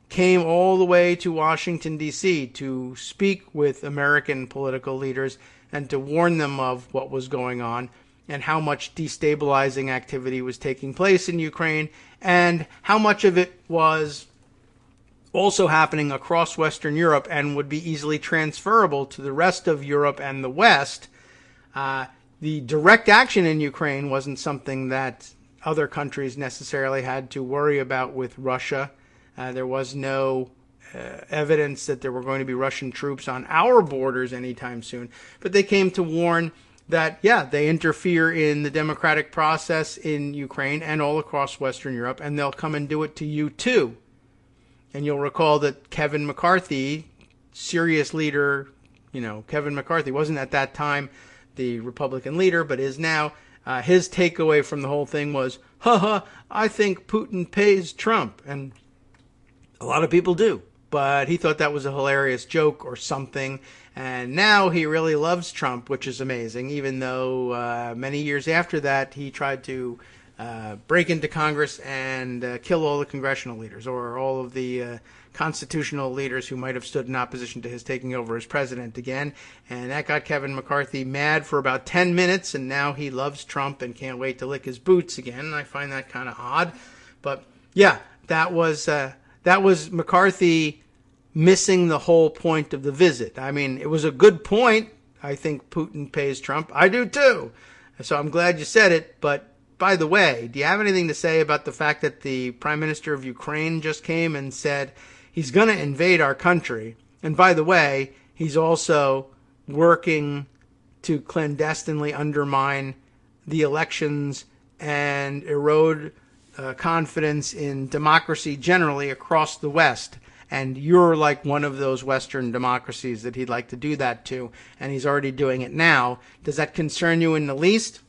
came all the way to Washington, D.C. to speak with American political leaders and to warn them of what was going on. and how much destabilizing activity was taking place in Ukraine, and how much of it was also happening across Western Europe and would be easily transferable to the rest of Europe and the West. The direct action in Ukraine wasn't something that other countries necessarily had to worry about with Russia. There was no evidence that there were going to be Russian troops on our borders anytime soon. But they came to warn that, they interfere in the democratic process in Ukraine and all across Western Europe, and they'll come and do it to you too. And you'll recall that Kevin McCarthy, serious leader, Kevin McCarthy wasn't at that time the Republican leader, but is now. His takeaway from the whole thing was, I think Putin pays Trump. And a lot of people do. But he thought that was a hilarious joke or something. And now he really loves Trump, which is amazing, even though many years after that he tried to break into Congress and kill all the congressional leaders or all of the constitutional leaders who might have stood in opposition to his taking over as president again. And that got Kevin McCarthy mad for about 10 minutes, and now he loves Trump and can't wait to lick his boots again. And I find that kind of odd. But that was McCarthy missing the whole point of the visit. I mean, it was a good point. I think Putin pays Trump. I do too. So I'm glad you said it. But by the way, do you have anything to say about the fact that the Prime Minister of Ukraine just came and said he's going to invade our country? And by the way, he's also working to clandestinely undermine the elections and erode confidence in democracy generally across the West. And you're like one of those Western democracies that he'd like to do that to, and he's already doing it now. Does that concern you in the least?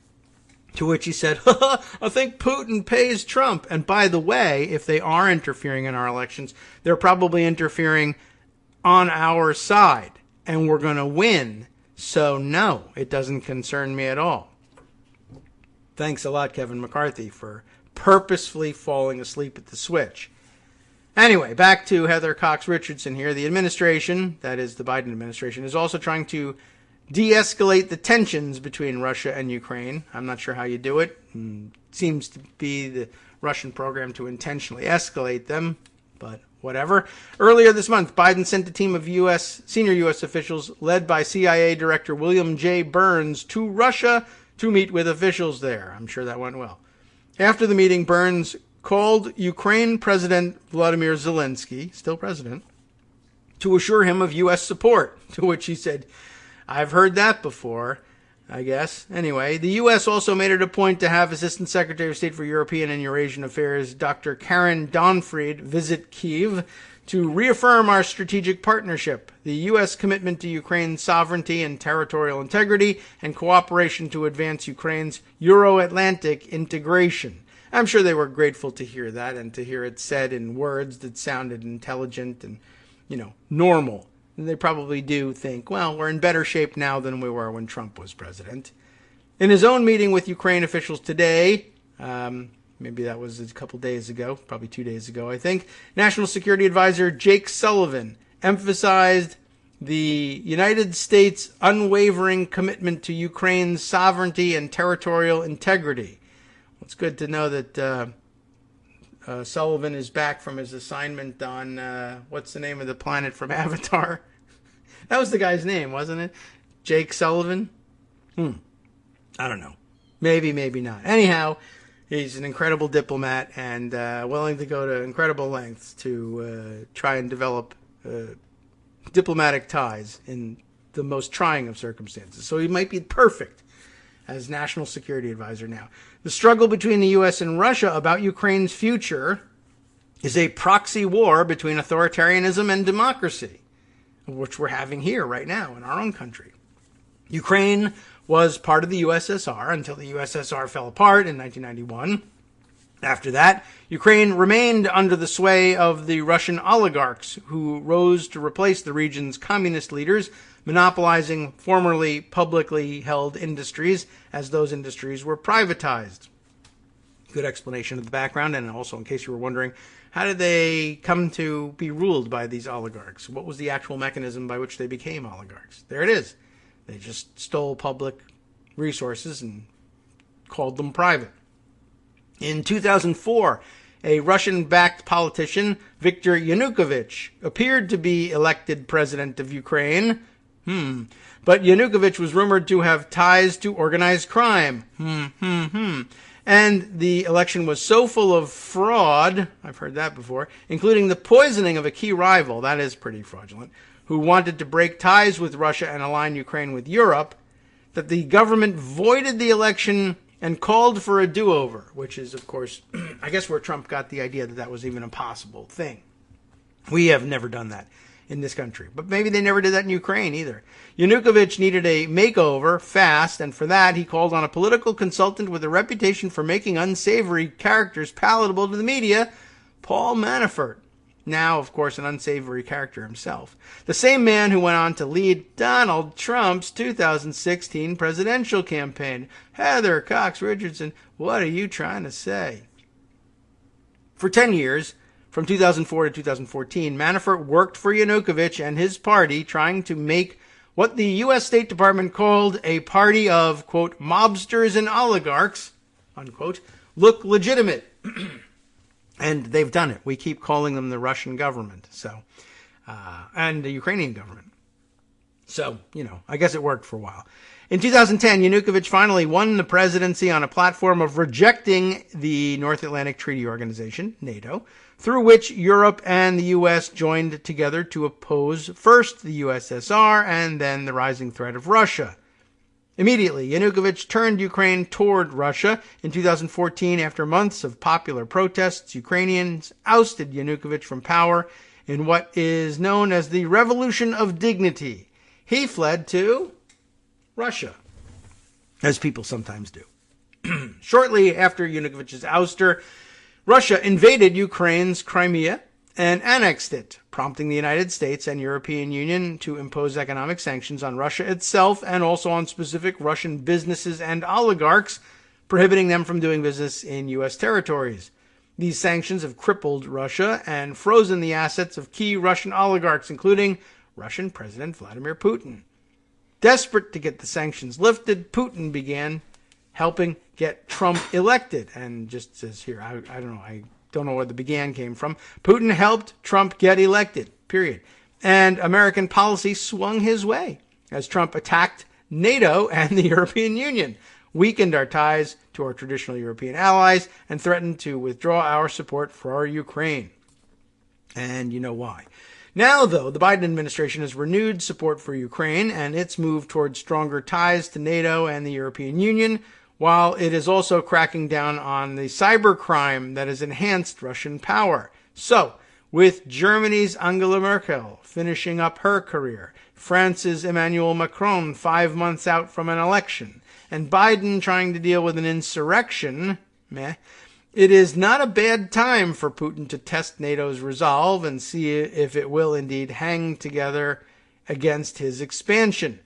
To which he said, I think Putin pays Trump. And by the way, if they are interfering in our elections, they're probably interfering on our side, and we're going to win. So no, it doesn't concern me at all. Thanks a lot, Kevin McCarthy, for purposefully falling asleep at the switch. Anyway, back to Heather Cox Richardson here. The administration, that is the Biden administration, is also trying to de-escalate the tensions between Russia and Ukraine. I'm not sure how you do it. Seems to be the Russian program to intentionally escalate them, but whatever. Earlier this month, Biden sent a team of senior U.S. officials led by CIA Director William J. Burns to Russia to meet with officials there. I'm sure that went well. After the meeting, Burns called Ukraine President Vladimir Zelensky, still president, to assure him of U.S. support, to which he said, I've heard that before, I guess. Anyway, the U.S. also made it a point to have Assistant Secretary of State for European and Eurasian Affairs Dr. Karen Donfried visit Kyiv to reaffirm our strategic partnership, the U.S. commitment to Ukraine's sovereignty and territorial integrity, and cooperation to advance Ukraine's Euro-Atlantic integration. I'm sure they were grateful to hear that and to hear it said in words that sounded intelligent and, normal. And they probably do think, well, we're in better shape now than we were when Trump was president. In his own meeting with Ukraine officials today, maybe that was a couple days ago, probably 2 days ago, I think, National Security Advisor Jake Sullivan emphasized the United States' unwavering commitment to Ukraine's sovereignty and territorial integrity. It's good to know that Sullivan is back from his assignment on, what's the name of the planet from Avatar? That was the guy's name, wasn't it? Jake Sullivan? I don't know. Maybe, maybe not. Anyhow, he's an incredible diplomat and willing to go to incredible lengths to try and develop diplomatic ties in the most trying of circumstances. So he might be perfect as National Security Advisor now. The struggle between the U.S. and Russia about Ukraine's future is a proxy war between authoritarianism and democracy, which we're having here right now in our own country. Ukraine was part of the USSR until the USSR fell apart in 1991. After that, Ukraine remained under the sway of the Russian oligarchs who rose to replace the region's communist leaders, monopolizing formerly publicly held industries as those industries were privatized. Good explanation of the background, and also, in case you were wondering, how did they come to be ruled by these oligarchs? What was the actual mechanism by which they became oligarchs? There it is. They just stole public resources and called them private. In 2004, a Russian-backed politician, Viktor Yanukovych, appeared to be elected president of Ukraine. But Yanukovych was rumored to have ties to organized crime. And the election was so full of fraud, I've heard that before, including the poisoning of a key rival, that is pretty fraudulent, who wanted to break ties with Russia and align Ukraine with Europe, that the government voided the election and called for a do-over, which is, of course, I guess where Trump got the idea that that was even a possible thing. We have never done that in this country. But maybe they never did that in Ukraine either. Yanukovych needed a makeover fast, and for that he called on a political consultant with a reputation for making unsavory characters palatable to the media, Paul Manafort. Now, of course, an unsavory character himself. The same man who went on to lead Donald Trump's 2016 presidential campaign. Heather Cox Richardson, what are you trying to say? For 10 years, from 2004 to 2014, Manafort worked for Yanukovych and his party, trying to make what the U.S. State Department called a party of, quote, mobsters and oligarchs, unquote, look legitimate. And they've done it. We keep calling them the Russian government, and the Ukrainian government. So, I guess it worked for a while. In 2010, Yanukovych finally won the presidency on a platform of rejecting the North Atlantic Treaty Organization, NATO, through which Europe and the U.S. joined together to oppose first the USSR and then the rising threat of Russia. Immediately, Yanukovych turned Ukraine toward Russia. In 2014, after months of popular protests, Ukrainians ousted Yanukovych from power in what is known as the Revolution of Dignity. He fled to Russia, as people sometimes do. Shortly after Yanukovych's ouster, Russia invaded Ukraine's Crimea and annexed it, prompting the United States and European Union to impose economic sanctions on Russia itself and also on specific Russian businesses and oligarchs, prohibiting them from doing business in U.S. territories. These sanctions have crippled Russia and frozen the assets of key Russian oligarchs, including Russian President Vladimir Putin. Desperate to get the sanctions lifted, Putin began helping get Trump elected. And just says here, I don't know where the began came from. Putin helped Trump get elected, period. And American policy swung his way as Trump attacked NATO and the European Union, weakened our ties to our traditional European allies, and threatened to withdraw our support for our Ukraine. And you know why. Now, though, the Biden administration has renewed support for Ukraine and its move towards stronger ties to NATO and the European Union, while it is also cracking down on the cybercrime that has enhanced Russian power. So, with Germany's Angela Merkel finishing up her career, France's Emmanuel Macron 5 months out from an election, and Biden trying to deal with an insurrection, it is not a bad time for Putin to test NATO's resolve and see if it will indeed hang together against his expansion.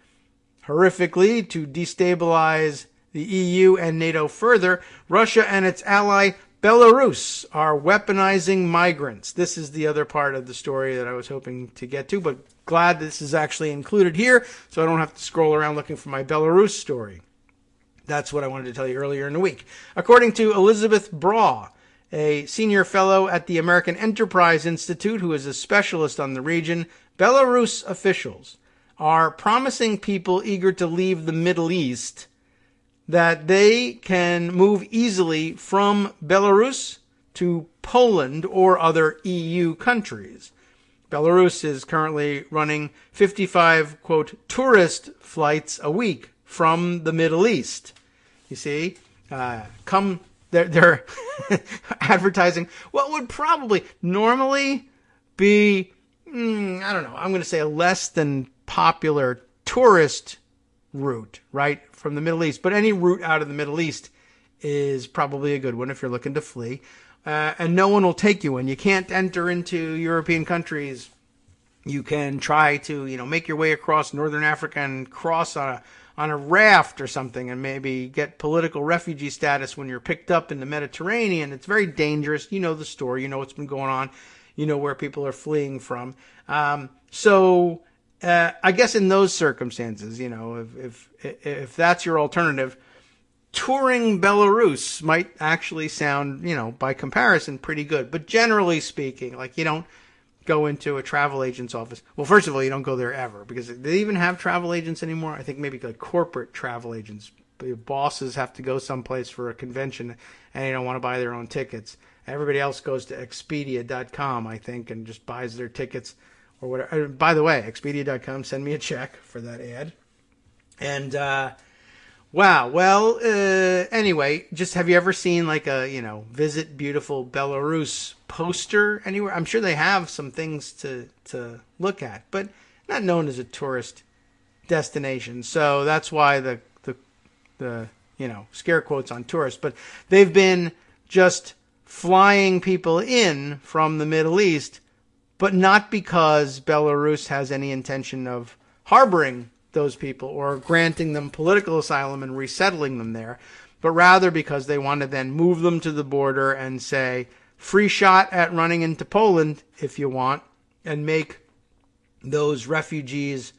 Horrifically, to destabilize the EU and NATO further, Russia and its ally Belarus are weaponizing migrants. This is the other part of the story that I was hoping to get to, but glad this is actually included here so I don't have to scroll around looking for my Belarus story. That's what I wanted to tell you earlier in the week. According to Elizabeth Braw, a senior fellow at the American Enterprise Institute who is a specialist on the region, Belarus officials are promising people eager to leave the Middle East that they can move easily from Belarus to Poland or other EU countries. Belarus is currently running 55, quote, tourist flights a week from the Middle East. You see, they're advertising what would probably normally be, I'm going to say a less than popular tourist route, right, from the Middle East. But any route out of the Middle East is probably a good one if you're looking to flee. And no one will take you in. You can't enter into European countries. You can try to, make your way across Northern Africa and cross on a raft or something and maybe get political refugee status when you're picked up in the Mediterranean. It's very dangerous. You know the story. You know what's been going on. You know where people are fleeing from. So I guess in those circumstances, if that's your alternative, touring Belarus might actually sound, by comparison, pretty good. But generally speaking, like, you don't go into a travel agent's office. Well, first of all, you don't go there ever, because they even have travel agents anymore. I think maybe like corporate travel agents. Your bosses have to go someplace for a convention and they don't want to buy their own tickets. Everybody else goes to Expedia.com, I think, and just buys their tickets or whatever. By the way, Expedia.com, send me a check for that ad. And, wow. Well, anyway, just have you ever seen like a, visit beautiful Belarus poster anywhere? I'm sure they have some things to look at, but not known as a tourist destination. So that's why the scare quotes on tourists. But they've been just flying people in from the Middle East, but not because Belarus has any intention of harboring those people or granting them political asylum and resettling them there, but rather because they want to then move them to the border and say, free shot at running into Poland if you want, and make those refugees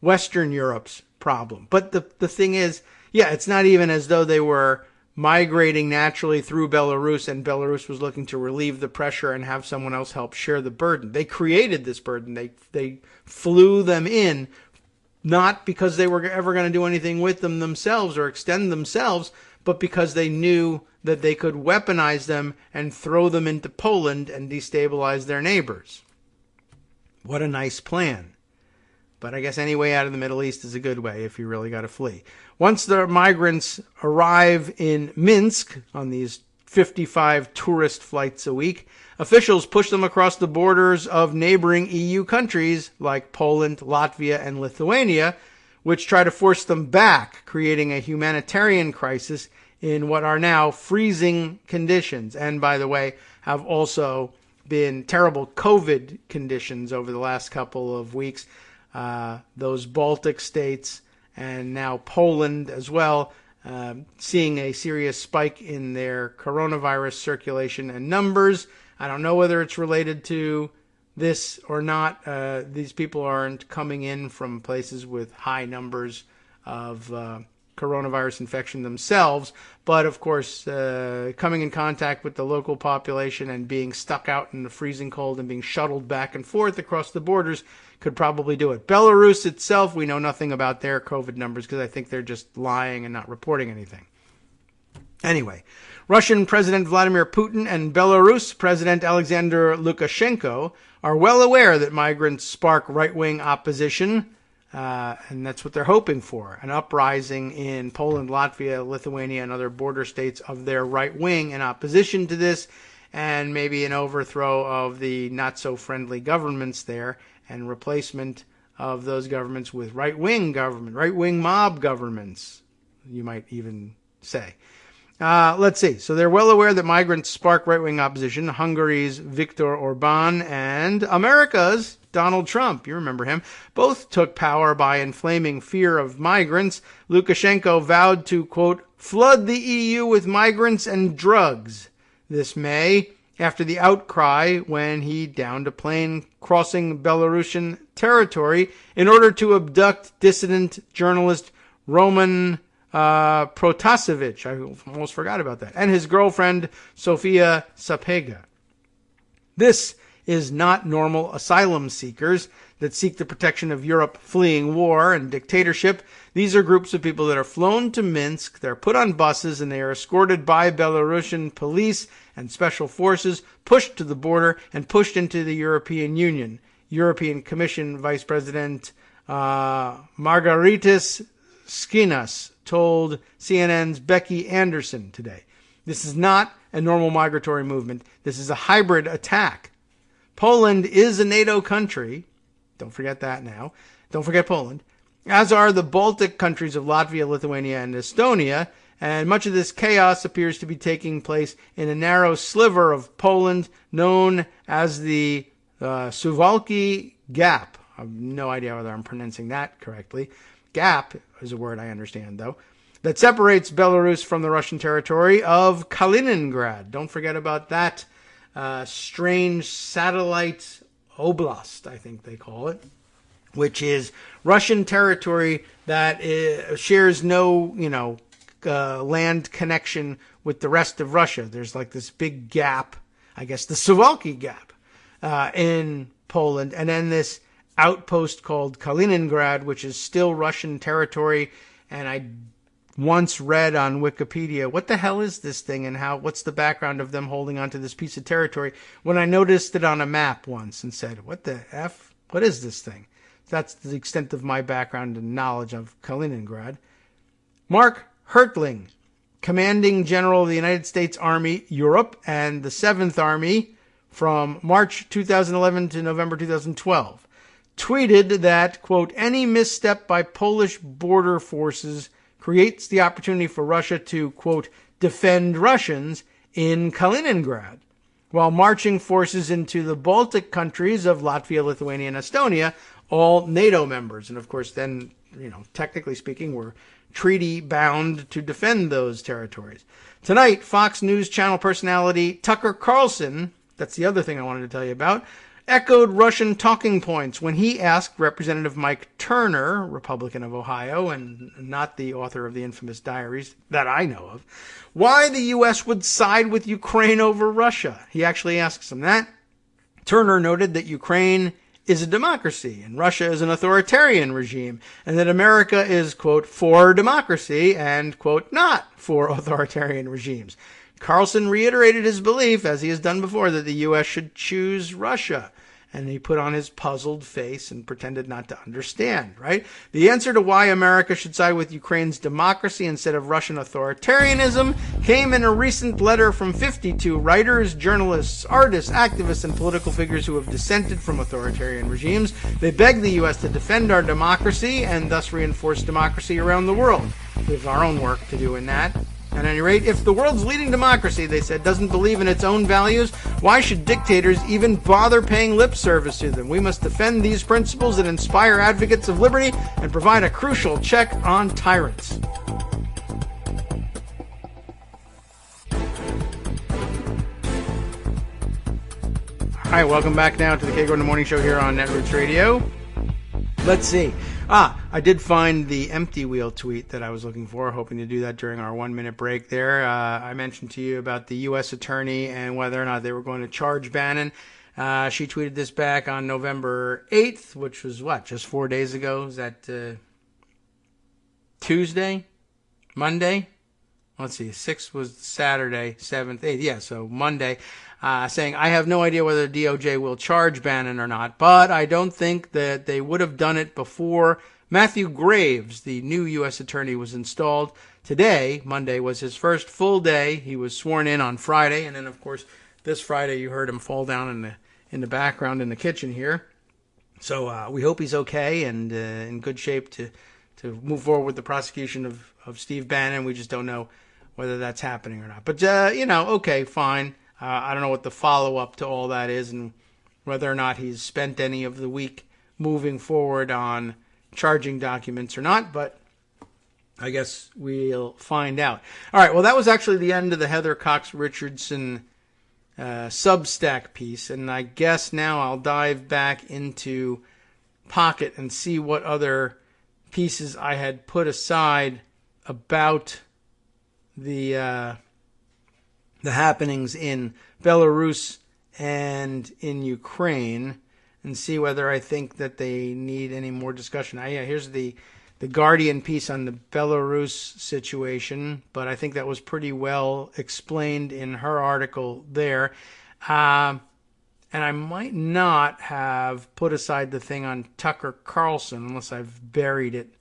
Western Europe's problem. But the thing is, it's not even as though they were migrating naturally through Belarus and Belarus was looking to relieve the pressure and have someone else help share the burden. They created this burden. They flew them in, not because they were ever going to do anything with them themselves or extend themselves, but because they knew that they could weaponize them and throw them into Poland and destabilize their neighbors. What a nice plan. But I guess any way out of the Middle East is a good way if you really got to flee. Once the migrants arrive in Minsk on these 55 tourist flights a week, officials push them across the borders of neighboring EU countries like Poland, Latvia, and Lithuania, which try to force them back, creating a humanitarian crisis in what are now freezing conditions. And by the way, have also been terrible COVID conditions over the last couple of weeks. Those Baltic states and now Poland as well, seeing a serious spike in their coronavirus circulation and numbers. I don't know whether it's related to this or not. These people aren't coming in from places with high numbers of coronavirus infection themselves, but of course, coming in contact with the local population and being stuck out in the freezing cold and being shuttled back and forth across the borders could probably do it. Belarus itself, we know nothing about their COVID numbers because I think they're just lying and not reporting anything. Anyway, Russian President Vladimir Putin and Belarus President Alexander Lukashenko are well aware that migrants spark right-wing opposition, and that's what they're hoping for, an uprising in Poland, Latvia, Lithuania, and other border states of their right wing in opposition to this, and maybe an overthrow of the not-so-friendly governments there and replacement of those governments with right-wing government, right-wing mob governments, you might even say. Let's see. So they're well aware that migrants spark right-wing opposition. Hungary's Viktor Orban and America's Donald Trump, you remember him, both took power by inflaming fear of migrants. Lukashenko vowed to, quote, flood the EU with migrants and drugs this May, after the outcry when he downed a plane crossing Belarusian territory in order to abduct dissident journalist Roman Protasevich, I almost forgot about that, and his girlfriend Sofia Sapega. This is not normal asylum seekers that seek the protection of Europe fleeing war and dictatorship. These are groups of people that are flown to Minsk, they're put on buses, and they are escorted by Belarusian police and special forces, pushed to the border, and pushed into the European Union. European Commission Vice President Margaritis Skinas told CNN's Becky Anderson today. This is not a normal migratory movement. This is a hybrid attack. Poland is a NATO country. Don't forget that now. Don't forget Poland. As are the Baltic countries of Latvia, Lithuania, and Estonia. And much of this chaos appears to be taking place in a narrow sliver of Poland known as the Suwalki Gap. I have no idea whether I'm pronouncing that correctly. Gap is a word I understand, though, that separates Belarus from the Russian territory of Kaliningrad. Don't forget about that strange satellite oblast, I think they call it, which is Russian territory that shares no, land connection with the rest of Russia. There's like this big gap, I guess the Suwalki Gap, in Poland, and then this outpost called Kaliningrad, which is still Russian territory. And I once read on Wikipedia, what the hell is this thing and what's the background of them holding onto this piece of territory, when I noticed it on a map once and said, what the F? What is this thing? That's the extent of my background and knowledge of Kaliningrad. Mark Hertling, commanding general of the United States Army Europe and the 7th Army from March 2011 to November 2012, tweeted that, quote, any misstep by Polish border forces creates the opportunity for Russia to, quote, defend Russians in Kaliningrad, while marching forces into the Baltic countries of Latvia, Lithuania, and Estonia, all NATO members. And of course, then, technically speaking, we're treaty bound to defend those territories. Tonight, Fox News Channel personality Tucker Carlson, that's the other thing I wanted to tell you about, echoed Russian talking points when he asked Representative Mike Turner, Republican of Ohio, and not the author of the infamous diaries that I know of, why the U.S. would side with Ukraine over Russia. He actually asks him that. Turner noted that Ukraine is a democracy and Russia is an authoritarian regime, and that America is, quote, for democracy and, quote, not for authoritarian regimes. Carlson reiterated his belief, as he has done before, that the U.S. should choose Russia. And he put on his puzzled face and pretended not to understand, right? The answer to why America should side with Ukraine's democracy instead of Russian authoritarianism came in a recent letter from 52 writers, journalists, artists, activists, and political figures who have dissented from authoritarian regimes. They beg the U.S. to defend our democracy and thus reinforce democracy around the world. We have our own work to do in that. At any rate, if the world's leading democracy, they said, doesn't believe in its own values, why should dictators even bother paying lip service to them? We must defend these principles that inspire advocates of liberty and provide a crucial check on tyrants. All right, welcome back now to the Kagro in the Morning Show here on Netroots Radio. Let's see. I did find the empty wheel tweet that I was looking for, hoping to do that during our 1-minute break there. I mentioned to you about the U.S. attorney and whether or not they were going to charge Bannon. She tweeted this back on November 8th, which was just 4 days ago? Is that Tuesday? Monday? Let's see. 6th was Saturday, 7th, 8th. Yeah, so Monday. Saying, I have no idea whether DOJ will charge Bannon or not, but I don't think that they would have done it before Matthew Graves, the new U.S. attorney, was installed. Today, Monday, was his first full day. He was sworn in on Friday, and then, of course, this Friday you heard him fall down in the background in the kitchen here. So we hope he's okay and in good shape to move forward with the prosecution of Steve Bannon. We just don't know whether that's happening or not. But, okay, fine. I don't know what the follow-up to all that is and whether or not he's spent any of the week moving forward on charging documents or not, but I guess we'll find out. All right, well, that was actually the end of the Heather Cox Richardson Substack piece, and I guess now I'll dive back into Pocket and see what other pieces I had put aside about the happenings in Belarus and in Ukraine, and see whether I think that they need any more discussion. Here's the Guardian piece on the Belarus situation, but I think that was pretty well explained in her article there. And I might not have put aside the thing on Tucker Carlson, unless I've buried it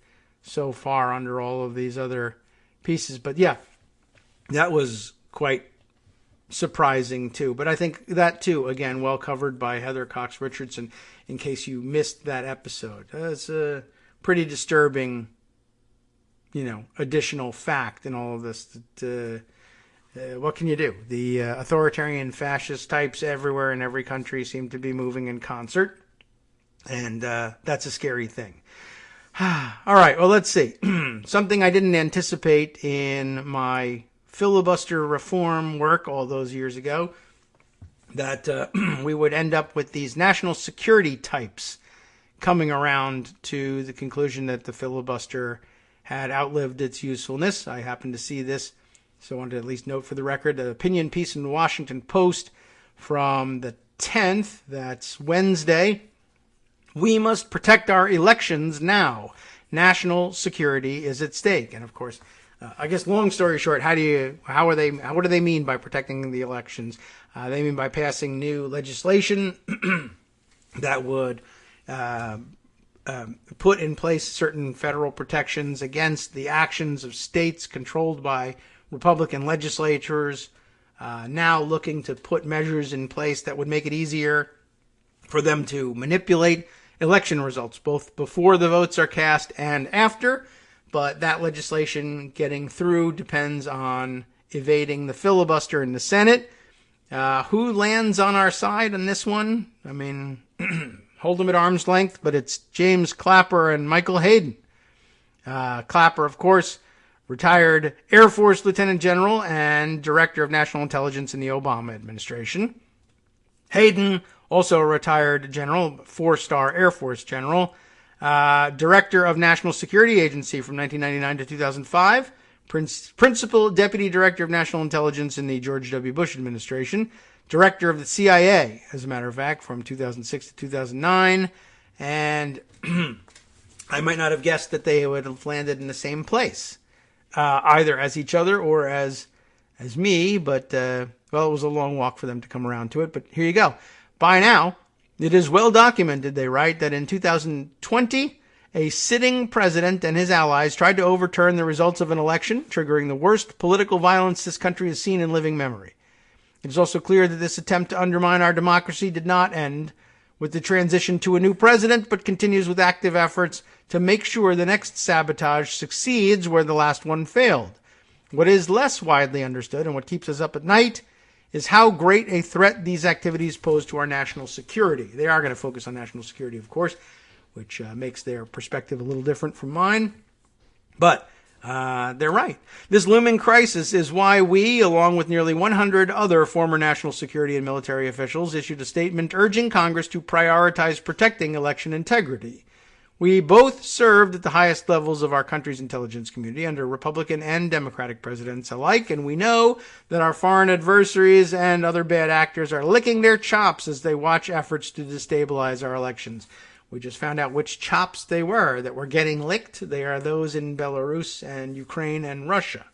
so far under all of these other pieces. But yeah, that was quite surprising too, but I think that too, again, well covered by Heather Cox Richardson in case you missed that episode. It's a pretty disturbing, additional fact in all of this. What can you do? The authoritarian fascist types everywhere in every country seem to be moving in concert, and that's a scary thing. All right, well, let's see. Something I didn't anticipate in my filibuster reform work all those years ago, that we would end up with these national security types coming around to the conclusion that the filibuster had outlived its usefulness. I happened to see this, so I wanted to at least note for the record the opinion piece in the Washington Post from the 10th, that's Wednesday. We must protect our elections now. National security is at stake. And of course, I guess long story short, what do they mean by protecting the elections? They mean by passing new legislation that would put in place certain federal protections against the actions of states controlled by Republican legislatures, now looking to put measures in place that would make it easier for them to manipulate election results, both before the votes are cast and after. But that legislation getting through depends on evading the filibuster in the Senate. Who lands on our side on this one? I mean, hold them at arm's length, but it's James Clapper and Michael Hayden. Clapper, of course, retired Air Force Lieutenant General and Director of National Intelligence in the Obama administration. Hayden, also a retired general, 4-star Air Force general, Director of National Security Agency from 1999 to 2005, Principal Deputy Director of National Intelligence in the George W. Bush administration, Director of the CIA, as a matter of fact, from 2006 to 2009, and I might not have guessed that they would have landed in the same place, either as each other or as me, but, well, it was a long walk for them to come around to it, but here you go. By now, it is well documented, they write, that in 2020, a sitting president and his allies tried to overturn the results of an election, triggering the worst political violence this country has seen in living memory. It is also clear that this attempt to undermine our democracy did not end with the transition to a new president, but continues with active efforts to make sure the next sabotage succeeds where the last one failed. What is less widely understood and what keeps us up at night is how great a threat these activities pose to our national security. They are going to focus on national security, of course, which makes their perspective a little different from mine. But they're right. This looming crisis is why we, along with nearly 100 other former national security and military officials, issued a statement urging Congress to prioritize protecting election integrity. We both served at the highest levels of our country's intelligence community under Republican and Democratic presidents alike, and we know that our foreign adversaries and other bad actors are licking their chops as they watch efforts to destabilize our elections. We just found out which chops they were that were getting licked. They are those in Belarus and Ukraine and Russia.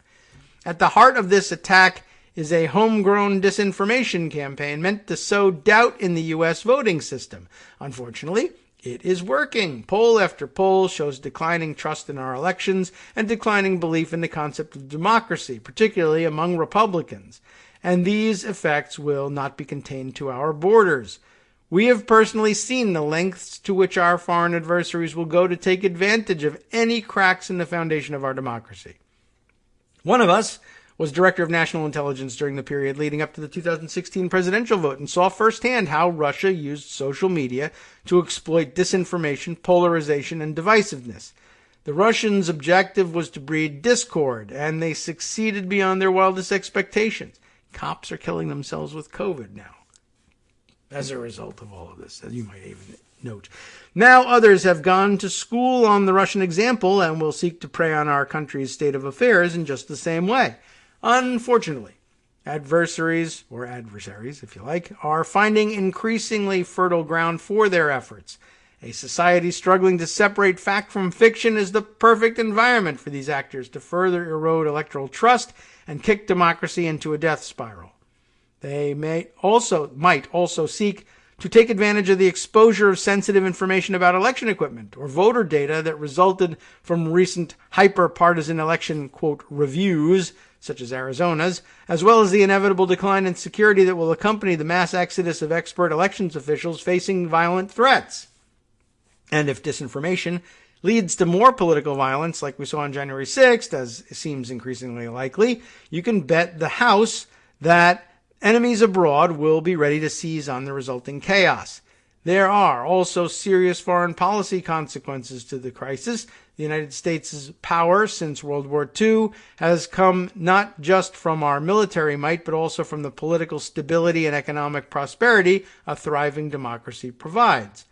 At the heart of this attack is a homegrown disinformation campaign meant to sow doubt in the U.S. voting system. Unfortunately, it is working. Poll after poll shows declining trust in our elections and declining belief in the concept of democracy, particularly among Republicans. And these effects will not be contained to our borders. We have personally seen the lengths to which our foreign adversaries will go to take advantage of any cracks in the foundation of our democracy. One of us was Director of National Intelligence during the period leading up to the 2016 presidential vote and saw firsthand how Russia used social media to exploit disinformation, polarization, and divisiveness. The Russians' objective was to breed discord, and they succeeded beyond their wildest expectations. Cops are killing themselves with COVID now as a result of all of this, as you might even note. Now others have gone to school on the Russian example and will seek to prey on our country's state of affairs in just the same way. Unfortunately, adversaries, if you like, are finding increasingly fertile ground for their efforts. A society struggling to separate fact from fiction is the perfect environment for these actors to further erode electoral trust and kick democracy into a death spiral. They might also seek to take advantage of the exposure of sensitive information about election equipment or voter data that resulted from recent hyper-partisan election, quote, reviews, such as Arizona's, as well as the inevitable decline in security that will accompany the mass exodus of expert elections officials facing violent threats. And if disinformation leads to more political violence, like we saw on January 6th, as seems increasingly likely, you can bet the house that enemies abroad will be ready to seize on the resulting chaos. There are also serious foreign policy consequences to the crisis. The United States' power since World War II has come not just from our military might, but also from the political stability and economic prosperity a thriving democracy provides.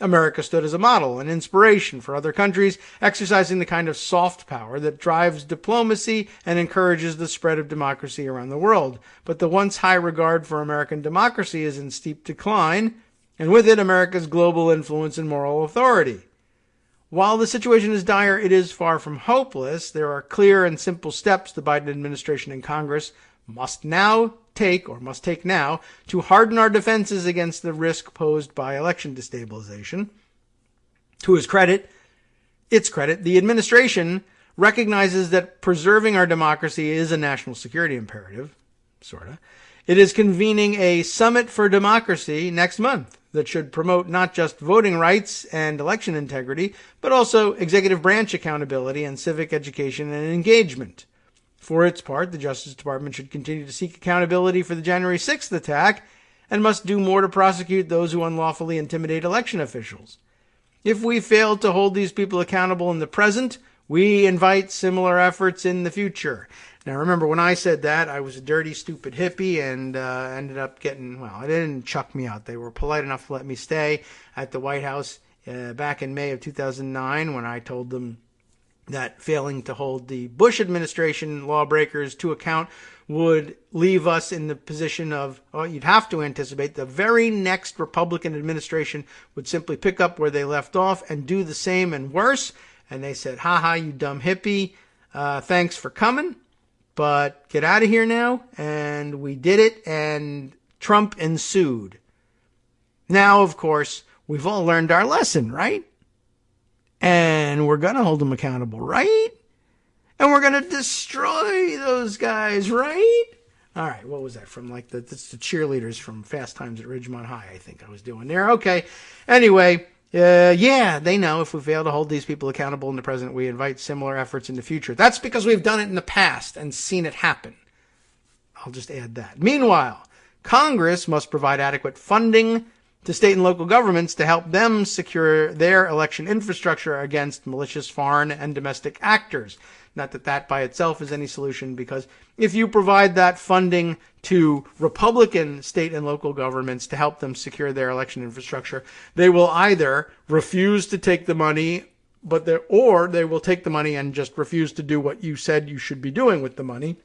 America stood as a model and inspiration for other countries, exercising the kind of soft power that drives diplomacy and encourages the spread of democracy around the world. But the once high regard for American democracy is in steep decline, and with it, America's global influence and moral authority. While the situation is dire, it is far from hopeless. There are clear and simple steps the Biden administration and Congress must take now to harden our defenses against the risk posed by election destabilization. To its credit, the administration recognizes that preserving our democracy is a national security imperative, sorta. It is convening a Summit for Democracy next month that should promote not just voting rights and election integrity, but also executive branch accountability and civic education and engagement. For its part, the Justice Department should continue to seek accountability for the January 6th attack and must do more to prosecute those who unlawfully intimidate election officials. If we fail to hold these people accountable in the present, we invite similar efforts in the future. Now, remember, when I said that, I was a dirty, stupid hippie and ended up getting, well, they didn't chuck me out. They were polite enough to let me stay at the White House back in May of 2009 when I told them that failing to hold the Bush administration lawbreakers to account would leave us in the position of, well, you'd have to anticipate the very next Republican administration would simply pick up where they left off and do the same and worse. And they said, ha, you dumb hippie, thanks for coming, but get out of here now. And we did it, and Trump ensued. Now, of course, we've all learned our lesson, right? And we're going to hold them accountable, right? And we're going to destroy those guys, right? All right, what was that from? That's the cheerleaders from Fast Times at Ridgemont High, I think I was doing there. Okay. Anyway, they know if we fail to hold these people accountable in the present, we invite similar efforts in the future. That's because we've done it in the past and seen it happen. I'll just add that. Meanwhile, Congress must provide adequate funding to state and local governments to help them secure their election infrastructure against malicious foreign and domestic actors. Not that that by itself is any solution, because if you provide that funding to Republican state and local governments to help them secure their election infrastructure, they will either refuse to take the money, or they will take the money and just refuse to do what you said you should be doing with the money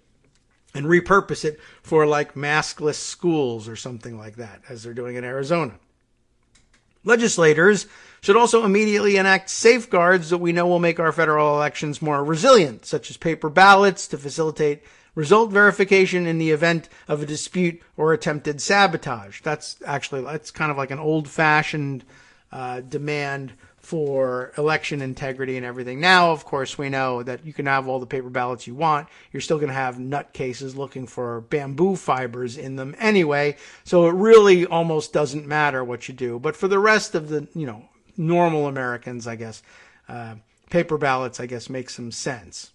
and repurpose it for like maskless schools or something like that, as they're doing in Arizona. Legislators should also immediately enact safeguards that we know will make our federal elections more resilient, such as paper ballots to facilitate result verification in the event of a dispute or attempted sabotage. That's kind of like an old-fashioned demand for election integrity and everything. Now, of course, we know that you can have all the paper ballots you want. You're still going to have nutcases looking for bamboo fibers in them anyway. So it really almost doesn't matter what you do. But for the rest of the, normal Americans, I guess, paper ballots, I guess, make some sense.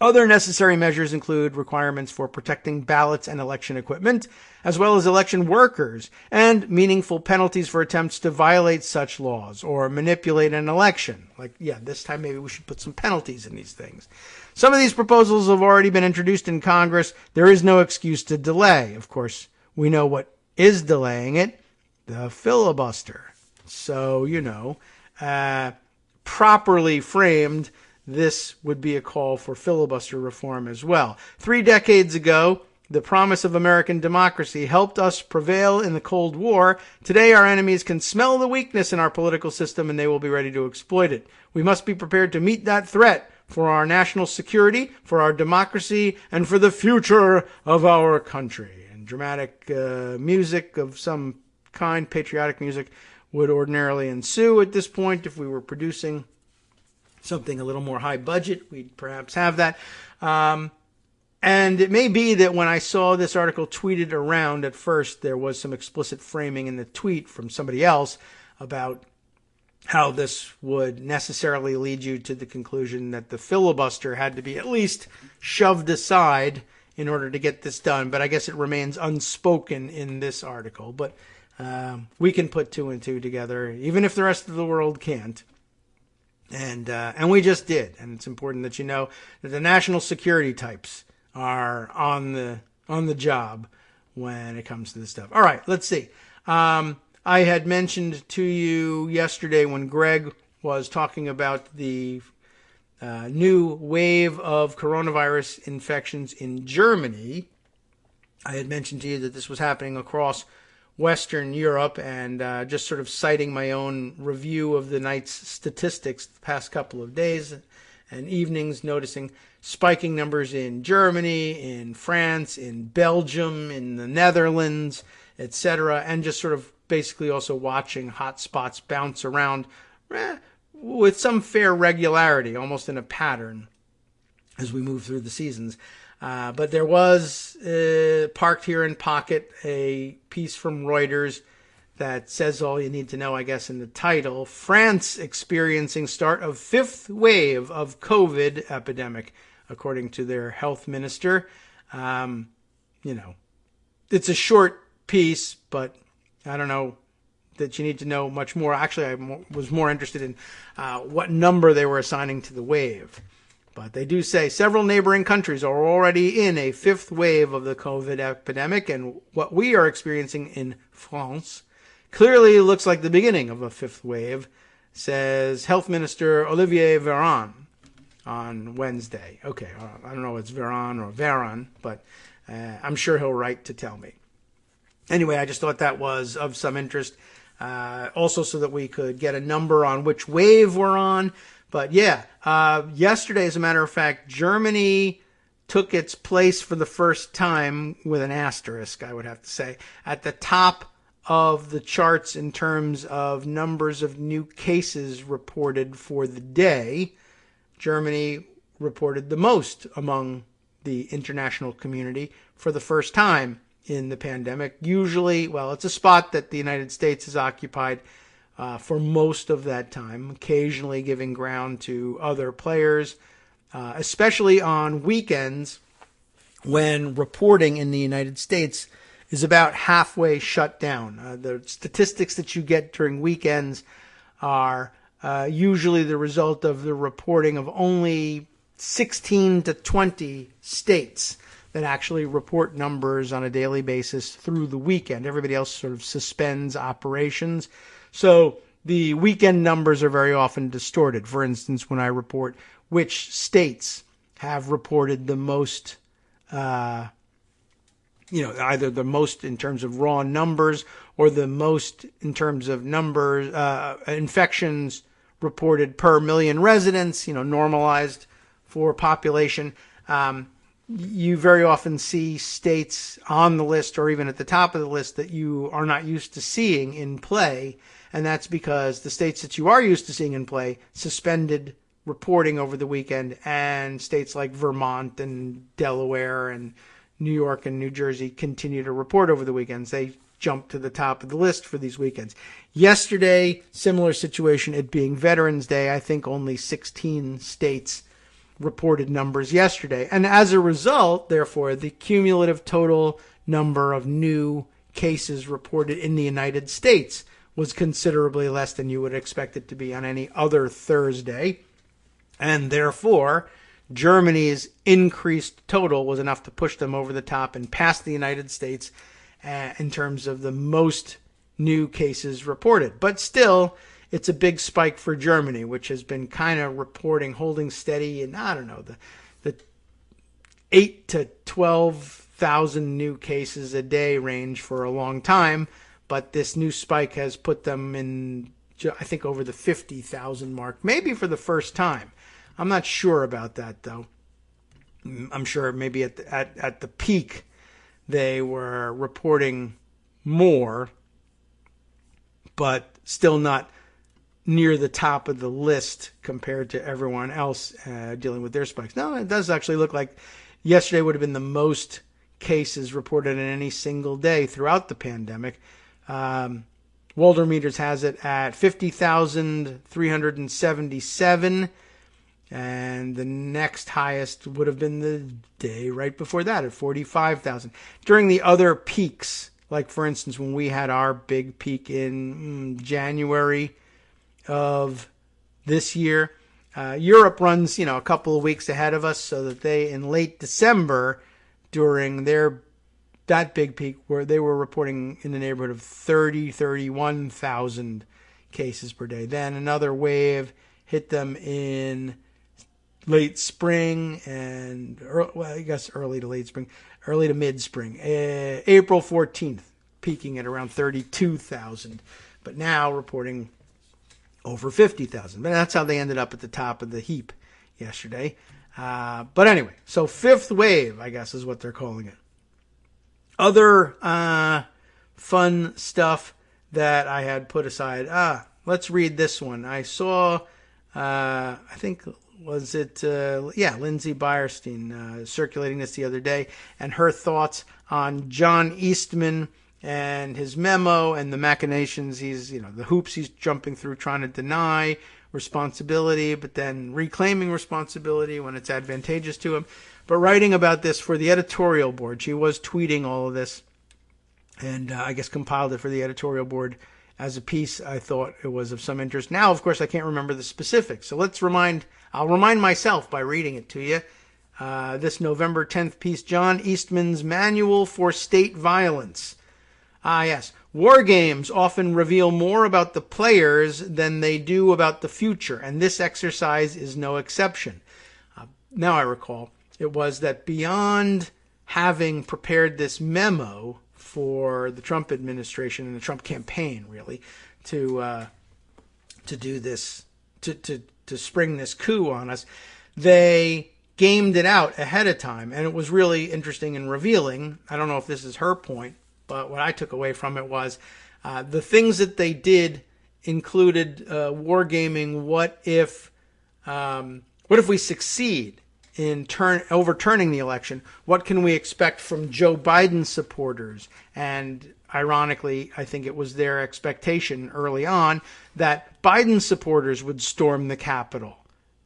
Other necessary measures include requirements for protecting ballots and election equipment, as well as election workers, and meaningful penalties for attempts to violate such laws or manipulate an election. This time maybe we should put some penalties in these things. Some of these proposals have already been introduced in Congress. There is no excuse to delay. Of course, we know what is delaying it: the filibuster. So, properly framed, this would be a call for filibuster reform as well. 3 decades ago, the promise of American democracy helped us prevail in the Cold War. Today, our enemies can smell the weakness in our political system, and they will be ready to exploit it. We must be prepared to meet that threat for our national security, for our democracy, and for the future of our country. And dramatic music of some kind, patriotic music, would ordinarily ensue at this point if we were producing something a little more high budget. We'd perhaps have that. And it may be that when I saw this article tweeted around at first, there was some explicit framing in the tweet from somebody else about how this would necessarily lead you to the conclusion that the filibuster had to be at least shoved aside in order to get this done. But I guess it remains unspoken in this article. But we can put 2 and 2 together, even if the rest of the world can't. And we just did. And it's important that you know that the national security types are on the job when it comes to this stuff. All right, let's see. I had mentioned to you yesterday when Greg was talking about the new wave of coronavirus infections in Germany. I had mentioned to you that this was happening across Western Europe, and just sort of citing my own review of the night's statistics the past couple of days and evenings, noticing spiking numbers in Germany, in France, in Belgium, in the Netherlands, etc., and just sort of basically also watching hot spots bounce around with some fair regularity, almost in a pattern as we move through the seasons. But there was, parked here in Pocket, a piece from Reuters that says all you need to know, I guess, in the title. France experiencing start of fifth wave of COVID epidemic, according to their health minister. It's a short piece, but I don't know that you need to know much more. Actually, I was more interested in what number they were assigning to the wave. But they do say several neighboring countries are already in a fifth wave of the COVID epidemic, and what we are experiencing in France clearly looks like the beginning of a fifth wave, says Health Minister Olivier Véran on Wednesday. Okay, I don't know if it's Véran or Véran, but I'm sure he'll write to tell me. Anyway, I just thought that was of some interest, also so that we could get a number on which wave we're on. But yeah, yesterday, as a matter of fact, Germany took its place for the first time, with an asterisk, I would have to say, at the top of the charts in terms of numbers of new cases reported for the day. Germany reported the most among the international community for the first time in the pandemic. Usually, well, it's a spot that the United States has occupied for most of that time, occasionally giving ground to other players, especially on weekends when reporting in the United States is about halfway shut down. The statistics that you get during weekends are usually the result of the reporting of only 16 to 20 states that actually report numbers on a daily basis through the weekend. Everybody else sort of suspends operations. So the weekend numbers are very often distorted. For instance, when I report which states have reported the most, either the most in terms of raw numbers or the most in terms of numbers, infections reported per million residents, normalized for population. You very often see states on the list or even at the top of the list that you are not used to seeing in play. And that's because the states that you are used to seeing in play suspended reporting over the weekend, and states like Vermont and Delaware and New York and New Jersey continue to report over the weekends. They jump to the top of the list for these weekends. Yesterday, similar situation, it being Veterans Day. I think only 16 states reported numbers yesterday. And as a result, therefore, the cumulative total number of new cases reported in the United States was considerably less than you would expect it to be on any other Thursday. And therefore, Germany's increased total was enough to push them over the top and past the United States in terms of the most new cases reported. But still, it's a big spike for Germany, which has been kind of reporting, holding steady in, the 8 to 12,000 new cases a day range for a long time. But this new spike has put them in, I think, over the 50,000 mark, maybe for the first time. I'm not sure about that, though. I'm sure maybe at the peak they were reporting more, but still not near the top of the list compared to everyone else dealing with their spikes. No, it does actually look like yesterday would have been the most cases reported in any single day throughout the pandemic. Walter Meters has it at 50,377, and the next highest would have been the day right before that at 45,000. During the other peaks, like for instance when we had our big peak in January of this year, Europe runs a couple of weeks ahead of us, so that they in late December during their that big peak where they were reporting in the neighborhood of 31,000 cases per day. Then another wave hit them in late spring and, early to mid-spring. April 14th, peaking at around 32,000, but now reporting over 50,000. But that's how they ended up at the top of the heap yesterday. But anyway, so fifth wave, I guess, is what they're calling it. Other fun stuff that I had put aside. Let's read this one. I saw, I think, was it, Lindsay Byerstein circulating this the other day, and her thoughts on John Eastman and his memo and the machinations the hoops he's jumping through trying to deny responsibility, but then reclaiming responsibility when it's advantageous to him. But writing about this for the editorial board, she was tweeting all of this, and I guess compiled it for the editorial board as a piece. I thought it was of some interest. Now, of course, I can't remember the specifics, so I'll remind myself by reading it to you. This November 10th piece, John Eastman's Manual for State Violence. Yes. War games often reveal more about the players than they do about the future, and this exercise is no exception. Now I recall, it was that beyond having prepared this memo for the Trump administration and the Trump campaign, really, to do this, to spring this coup on us, they gamed it out ahead of time, and it was really interesting and revealing. I don't know if this is her point, but what I took away from it was the things that they did included wargaming. What if we succeed in overturning the election? What can we expect from Joe Biden supporters? And ironically, I think it was their expectation early on that Biden supporters would storm the Capitol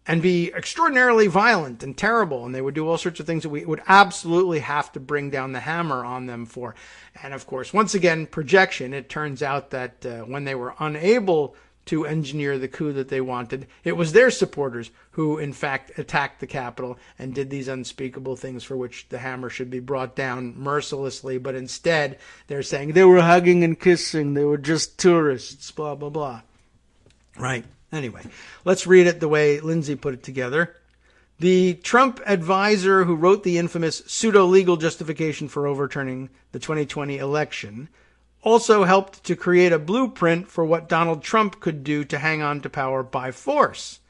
and be extraordinarily violent and terrible, and they would do all sorts of things that we would absolutely have to bring down the hammer on them for. And of course, once again, projection, it turns out that when they were unable to engineer the coup that they wanted, it was their supporters who, in fact, attacked the Capitol and did these unspeakable things for which the hammer should be brought down mercilessly. But instead, they're saying they were hugging and kissing, they were just tourists, blah, blah, blah. Right. Anyway, let's read it the way Lindsay put it together. The Trump advisor who wrote the infamous pseudo-legal justification for overturning the 2020 election also helped to create a blueprint for what Donald Trump could do to hang on to power by force.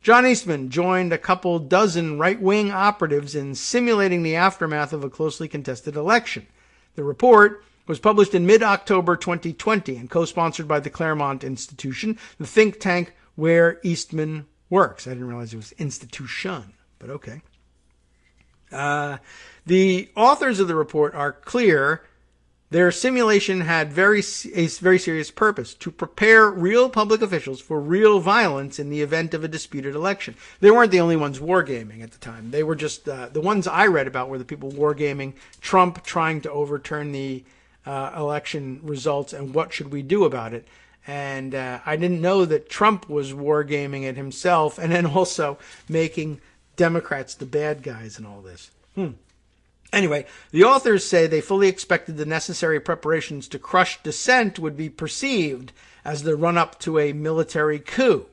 John Eastman joined a couple dozen right-wing operatives in simulating the aftermath of a closely contested election. The report was published in mid-October 2020 and co-sponsored by the Claremont Institution, the think tank where Eastman works. I didn't realize it was institution, but okay. The authors of the report are clear. Their simulation had a very serious purpose: to prepare real public officials for real violence in the event of a disputed election. They weren't the only ones wargaming at the time. They were just the ones I read about were the people wargaming Trump trying to overturn the election results and what should we do about it. And I didn't know that Trump was wargaming it himself and then also making Democrats the bad guys and all this. Anyway, the authors say they fully expected the necessary preparations to crush dissent would be perceived as the run-up to a military coup.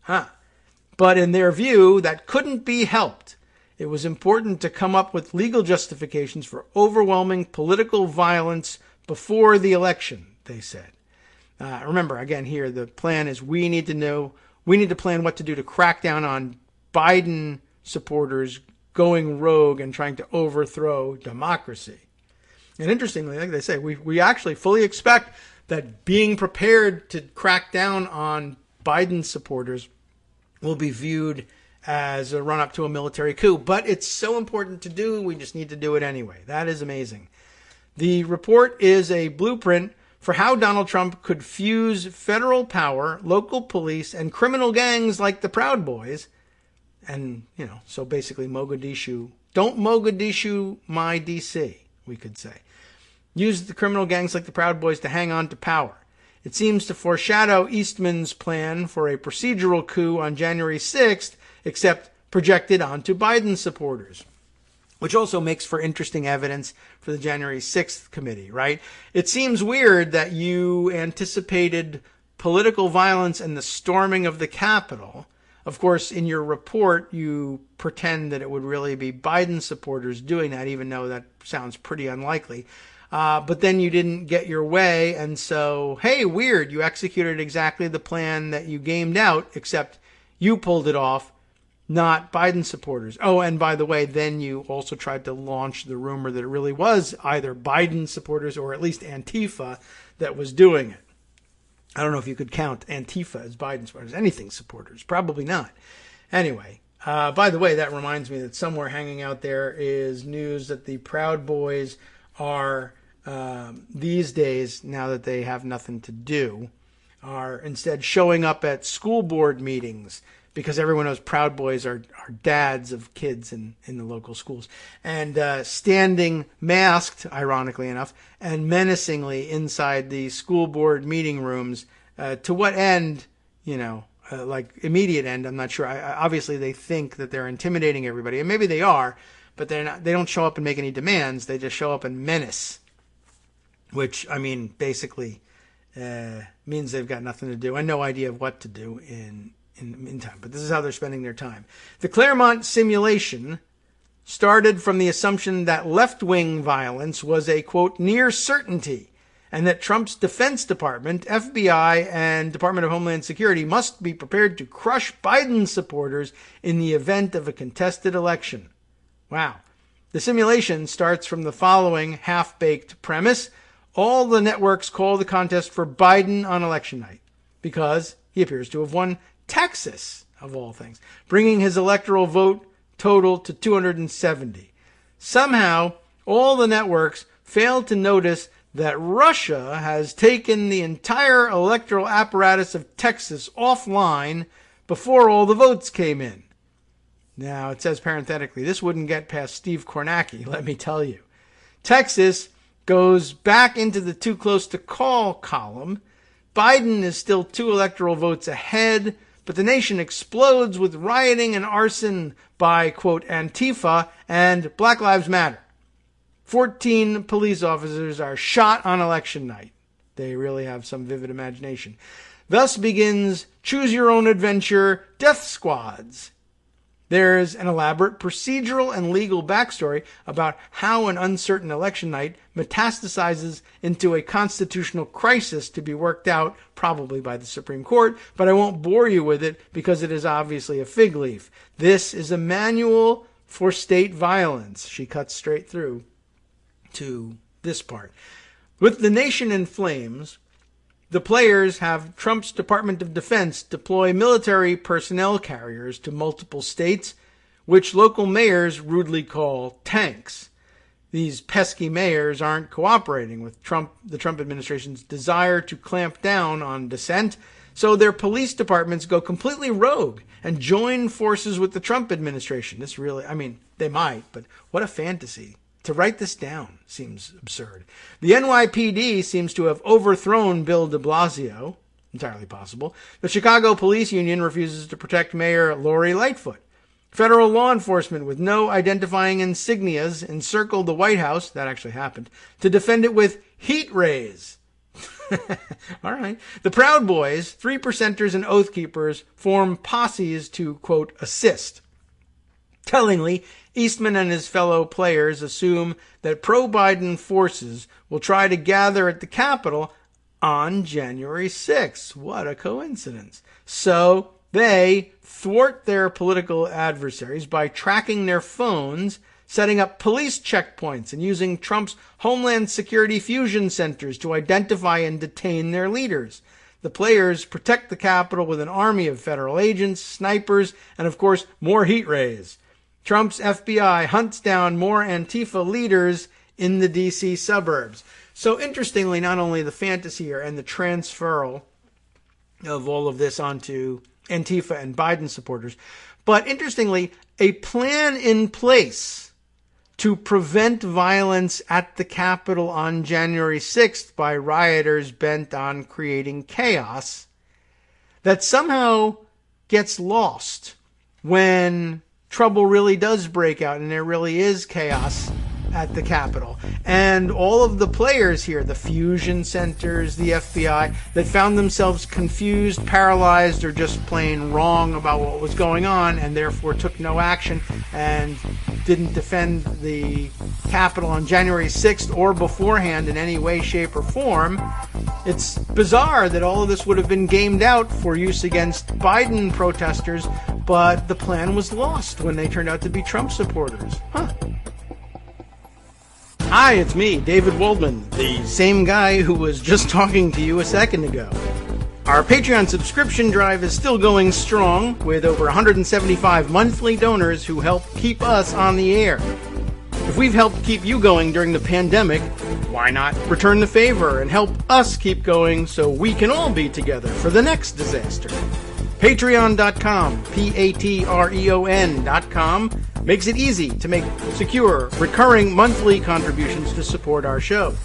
But in their view, that couldn't be helped. It was important to come up with legal justifications for overwhelming political violence before the election, they said. Remember, again, here, the plan is we need to plan what to do to crack down on Biden supporters going rogue and trying to overthrow democracy. And interestingly, like they say, we actually fully expect that being prepared to crack down on Biden supporters will be viewed as a run-up to a military coup. But it's so important to do, we just need to do it anyway. That is amazing. The report is a blueprint for how Donald Trump could fuse federal power, local police, and criminal gangs like the Proud Boys. And, so basically Mogadishu. Don't Mogadishu my DC, we could say. Use the criminal gangs like the Proud Boys to hang on to power. It seems to foreshadow Eastman's plan for a procedural coup on January 6th, except projected onto Biden supporters. which also makes for interesting evidence for the January 6th committee, right? It seems weird that you anticipated political violence and the storming of the Capitol. Of course, in your report, you pretend that it would really be Biden supporters doing that, even though that sounds pretty unlikely. But then you didn't get your way, and so, hey, weird, you executed exactly the plan that you gamed out, except you pulled it off, not Biden supporters. Oh, and by the way, then you also tried to launch the rumor that it really was either Biden supporters or at least Antifa that was doing it. I don't know if you could count Antifa as Biden supporters. Anything supporters? Probably not. Anyway, by the way, that reminds me that somewhere hanging out there is news that the Proud Boys are, these days, now that they have nothing to do, are instead showing up at school board meetings, because everyone knows Proud Boys are dads of kids in the local schools, and standing masked, ironically enough, and menacingly inside the school board meeting rooms. To what end? Like immediate end, I'm not sure. Obviously, they think that they're intimidating everybody, and maybe they are, but they're not. They don't show up and make any demands. They just show up and menace, which, I mean, basically means they've got nothing to do and no idea of what to do in the meantime. But this is how they're spending their time. The Claremont simulation started from the assumption that left-wing violence was a, quote, near certainty, and that Trump's Defense Department, FBI, and Department of Homeland Security must be prepared to crush Biden supporters in the event of a contested election. Wow. The simulation starts from the following half-baked premise. All the networks call the contest for Biden on election night because he appears to have won Texas, of all things, bringing his electoral vote total to 270. Somehow, all the networks failed to notice that Russia has taken the entire electoral apparatus of Texas offline before all the votes came in. Now, it says parenthetically, this wouldn't get past Steve Kornacki, let me tell you. Texas goes back into the too close to call column. Biden is still 2 electoral votes ahead, but the nation explodes with rioting and arson by, quote, Antifa and Black Lives Matter. 14 police officers are shot on election night. They really have some vivid imagination. Thus begins Choose Your Own Adventure Death Squads. There's an elaborate procedural and legal backstory about how an uncertain election night metastasizes into a constitutional crisis to be worked out, probably by the Supreme Court, but I won't bore you with it because it is obviously a fig leaf. This is a manual for state violence. She cuts straight through to this part. With the nation in flames, the players have Trump's Department of Defense deploy military personnel carriers to multiple states, which local mayors rudely call tanks. These pesky mayors aren't cooperating with the Trump administration's desire to clamp down on dissent, so their police departments go completely rogue and join forces with the Trump administration. This really, I mean, they might, but what a fantasy. To write this down seems absurd. The NYPD seems to have overthrown Bill de Blasio. Entirely possible. The Chicago Police Union refuses to protect Mayor Lori Lightfoot. Federal law enforcement with no identifying insignias encircled the White House, that actually happened, to defend it with heat rays. All right. The Proud Boys, 3%ers and Oath Keepers form posses to, quote, assist. Tellingly, Eastman and his fellow players assume that pro-Biden forces will try to gather at the Capitol on January 6th. What a coincidence. So they thwart their political adversaries by tracking their phones, setting up police checkpoints, and using Trump's Homeland Security fusion centers to identify and detain their leaders. The players protect the Capitol with an army of federal agents, snipers, and of course, more heat rays. Trump's FBI hunts down more Antifa leaders in the D.C. suburbs. So interestingly, not only the fantasy here and the transferal of all of this onto Antifa and Biden supporters, but interestingly, a plan in place to prevent violence at the Capitol on January 6th by rioters bent on creating chaos that somehow gets lost when trouble really does break out and there really is chaos at the Capitol. And all of the players here, the fusion centers, the FBI, that found themselves confused, paralyzed, or just plain wrong about what was going on and therefore took no action and didn't defend the Capitol on January 6th or beforehand in any way, shape, or form. It's bizarre that all of this would have been gamed out for use against Biden protesters, but the plan was lost when they turned out to be Trump supporters. Hi, it's me, David Waldman, the same guy who was just talking to you a second ago. Our Patreon subscription drive is still going strong, with over 175 monthly donors who help keep us on the air. If we've helped keep you going during the pandemic, why not return the favor and help us keep going so we can all be together for the next disaster? Patreon.com, Patreon.com, makes it easy to make secure, recurring monthly contributions to support our show.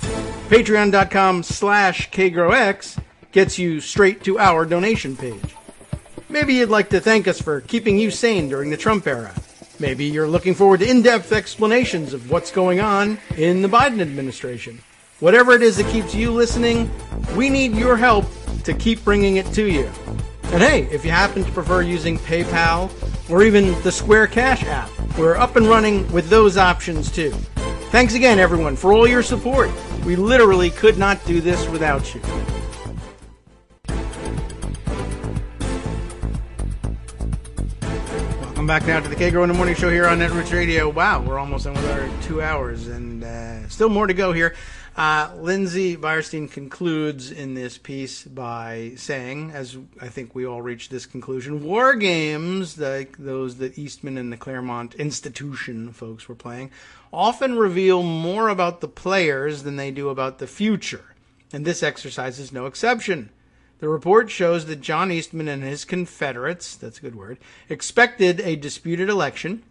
Patreon.com/KagroX gets you straight to our donation page. Maybe you'd like to thank us for keeping you sane during the Trump era. Maybe you're looking forward to in-depth explanations of what's going on in the Biden administration. Whatever it is that keeps you listening, we need your help to keep bringing it to you. And hey, if you happen to prefer using PayPal or even the Square Cash app, we're up and running with those options too. Thanks again, everyone, for all your support. We literally could not do this without you. Welcome back now to the Kagro in the Morning Show here on Netroots Radio. Wow, we're almost done with our 2 hours and still more to go here. Lindsay Beyerstein concludes in this piece by saying, as I think we all reach this conclusion, war games, like those that Eastman and the Claremont Institution folks were playing, often reveal more about the players than they do about the future. And this exercise is no exception. The report shows that John Eastman and his Confederates, that's a good word, expected a disputed election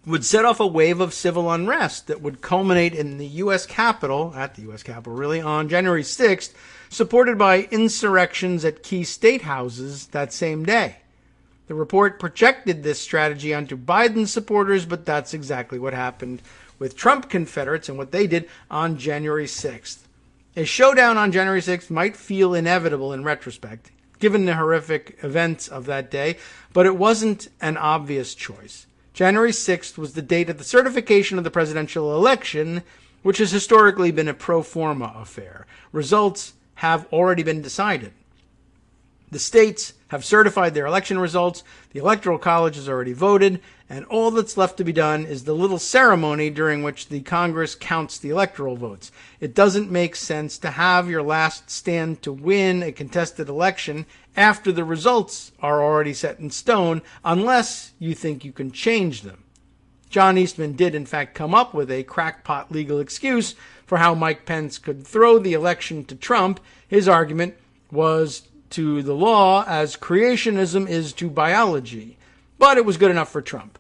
would set off a wave of civil unrest that would culminate in the U.S. Capitol, at the U.S. Capitol really, on January 6th, supported by insurrections at key state houses that same day. The report projected this strategy onto Biden supporters, but that's exactly what happened with Trump Confederates and what they did on January 6th. A showdown on January 6th might feel inevitable in retrospect, given the horrific events of that day, but it wasn't an obvious choice. January 6th was the date of the certification of the presidential election, which has historically been a pro forma affair. Results have already been decided. The states have certified their election results, the Electoral College has already voted, and all that's left to be done is the little ceremony during which the Congress counts the electoral votes. It doesn't make sense to have your last stand to win a contested election after the results are already set in stone, unless you think you can change them. John Eastman did, in fact, come up with a crackpot legal excuse for how Mike Pence could throw the election to Trump. His argument was to the law as creationism is to biology, but it was good enough for Trump.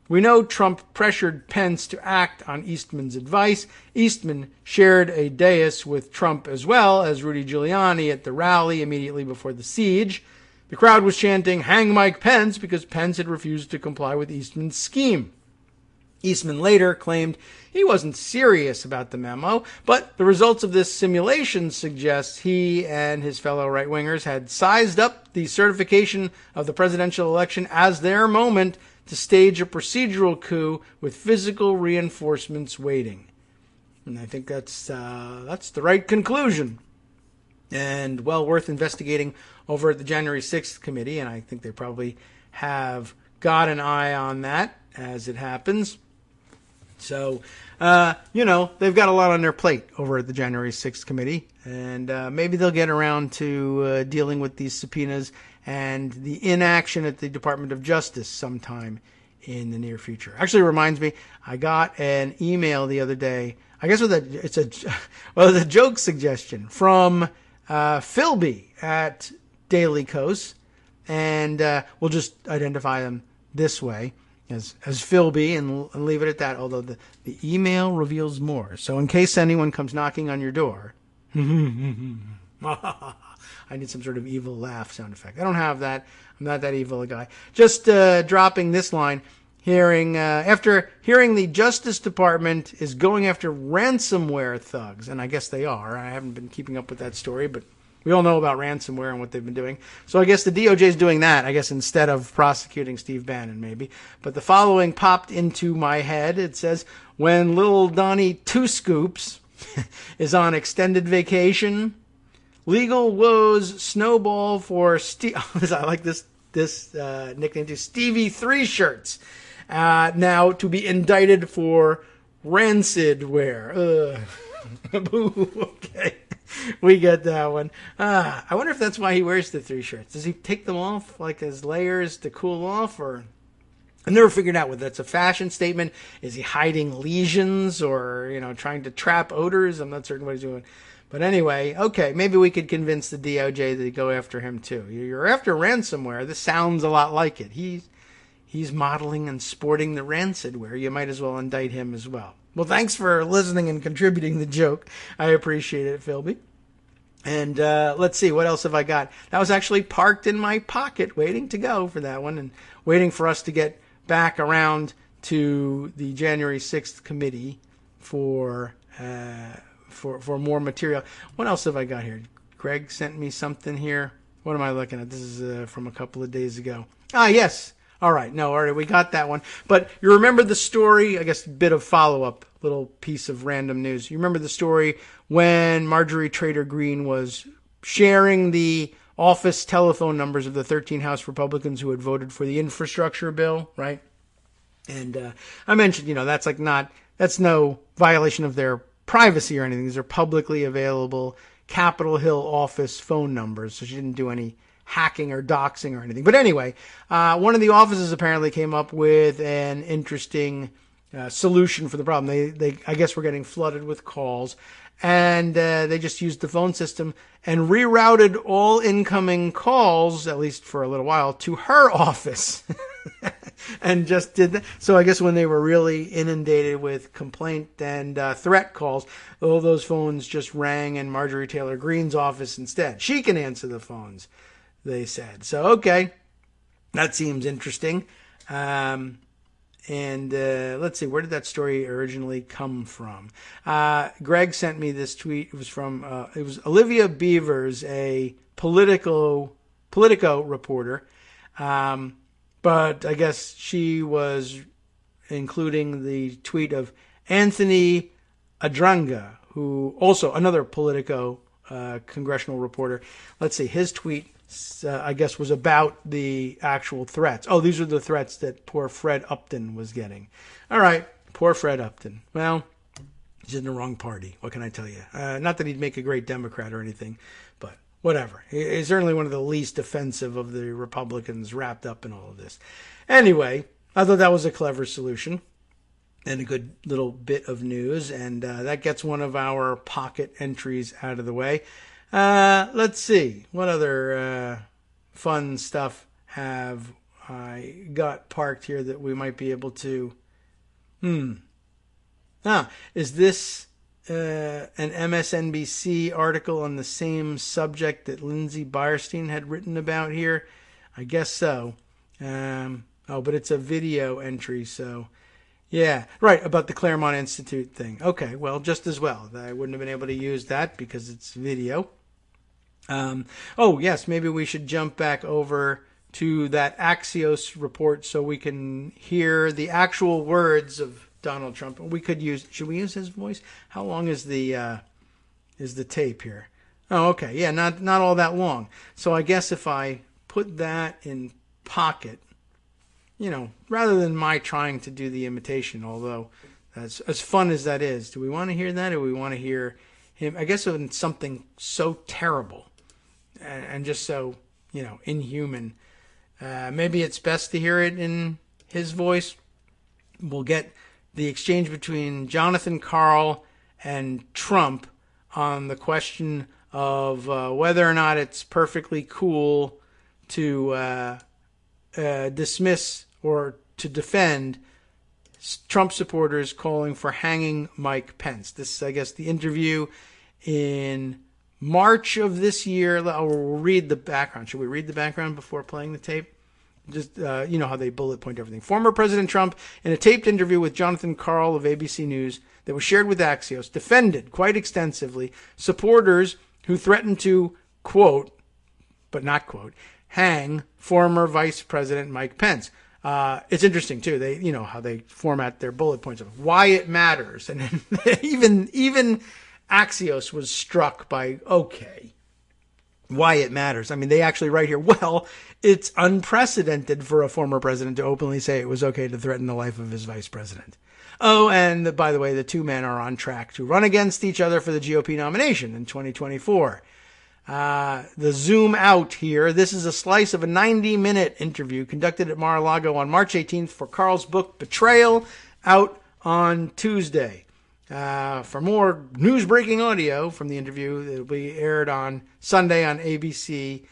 We know Trump pressured Pence to act on Eastman's advice. Eastman shared a dais with Trump as well as Rudy Giuliani at the rally immediately before the siege. The crowd was chanting, "Hang Mike Pence," because Pence had refused to comply with Eastman's scheme. Eastman later claimed he wasn't serious about the memo, but the results of this simulation suggest he and his fellow right-wingers had sized up the certification of the presidential election as their moment to stage a procedural coup with physical reinforcements waiting. And I think that's the right conclusion. And well worth investigating over at the January 6th committee, and I think they probably have got an eye on that as it happens. So, they've got a lot on their plate over at the January 6th committee, and maybe they'll get around to dealing with these subpoenas and the inaction at the Department of Justice sometime in the near future. Actually, it reminds me, I got an email the other day, I guess it's a joke suggestion from Philby at Daily Kos, and we'll just identify them this way as Philby and leave it at that, although the email reveals more. So in case anyone comes knocking on your door, I need some sort of evil laugh sound effect. I don't have that. I'm not that evil a guy. Just dropping this line. after hearing the Justice Department is going after ransomware thugs, and I guess they are. I haven't been keeping up with that story, but we all know about ransomware and what they've been doing. So I guess the DOJ is doing that, I guess, instead of prosecuting Steve Bannon, maybe. But the following popped into my head. It says, when little Donnie Two Scoops is on extended vacation, legal woes snowball for I like this nickname too, Stevie Three Shirts. Now to be indicted for rancidware. Okay. We get that one. I wonder if that's why he wears the three shirts. Does he take them off like as layers to cool off, or I never figured out whether that's a fashion statement. Is he hiding lesions or, trying to trap odors? I'm not certain what he's doing. But anyway, okay, maybe we could convince the DOJ to go after him too. You're after ransomware. This sounds a lot like it. He's modeling and sporting the rancidware. You might as well indict him as well. Well, thanks for listening and contributing the joke. I appreciate it, Philby. And let's see, what else have I got? That was actually parked in my pocket, waiting to go for that one, and waiting for us to get back around to the January 6th committee for more material. What else have I got here? Greg sent me something here. What am I looking at? This is from a couple of days ago. Yes. All right, we got that one. But you remember the story, I guess a bit of follow-up, little piece of random news. You remember the story when Marjorie Taylor Greene was sharing the office telephone numbers of the 13 House Republicans who had voted for the infrastructure bill, right? And I mentioned, that's no violation of their privacy or anything. These are publicly available Capitol Hill office phone numbers, so she didn't do any hacking or doxing or anything. But anyway, one of the offices apparently came up with an interesting solution for the problem. They I guess were getting flooded with calls, and they just used the phone system and rerouted all incoming calls, at least for a little while, to her office. And just did that. So I guess when they were really inundated with complaint and threat calls, all those phones just rang in Marjorie Taylor Greene's office instead. She can answer the phones, they said. So, okay, that seems interesting. And let's see, where did that story originally come from? Greg sent me this tweet. It was from it was Olivia Beavers, a Politico reporter. But I guess she was including the tweet of Anthony Adranga, who also another Politico congressional reporter. Let's see, his tweet, I guess, was about the actual threats. Oh, these are the threats that poor Fred Upton was getting. All right, poor Fred Upton. Well, he's in the wrong party. What can I tell you? Not that he'd make a great Democrat or anything, but whatever. He's certainly one of the least offensive of the Republicans wrapped up in all of this. Anyway, I thought that was a clever solution and a good little bit of news, and that gets one of our pocket entries out of the way. Let's see. What other fun stuff have I got parked here that we might be able to... Is this an MSNBC article on the same subject that Lindsay Bierstein had written about here? I guess so. But it's a video entry, so... Yeah, right, about the Claremont Institute thing. Okay, well, just as well. I wouldn't have been able to use that because it's video. Yes, maybe we should jump back over to that Axios report so we can hear the actual words of Donald Trump. Should we use his voice? How long is the tape here? Oh, okay. Yeah, not all that long. So I guess if I put that in pocket, rather than my trying to do the imitation, although as fun as that is, do we want to hear that, or do we want to hear him, I guess, in something so terrible and just so, inhuman? Maybe it's best to hear it in his voice. We'll get the exchange between Jonathan Karl and Trump on the question of whether or not it's perfectly cool to dismiss or to defend Trump supporters calling for hanging Mike Pence. This is, I guess, the interview in March of this year. We'll read the background. Should we read the background before playing the tape? Just, you know how they bullet point everything. Former President Trump, in a taped interview with Jonathan Karl of ABC News that was shared with Axios, defended quite extensively supporters who threatened to, quote, but not quote, hang former Vice President Mike Pence. It's interesting too. They, you know, how they format their bullet points of why it matters, and even Axios was struck by why it matters. I mean, they actually write here, well, it's unprecedented for a former president to openly say it was okay to threaten the life of his vice president. Oh, and by the way, the two men are on track to run against each other for the GOP nomination in 2024. The zoom out here. This is a slice of a 90-minute interview conducted at Mar-a-Lago on March 18th for Karl's book Betrayal, out on Tuesday. For more news-breaking audio from the interview, it'll be aired on Sunday on ABC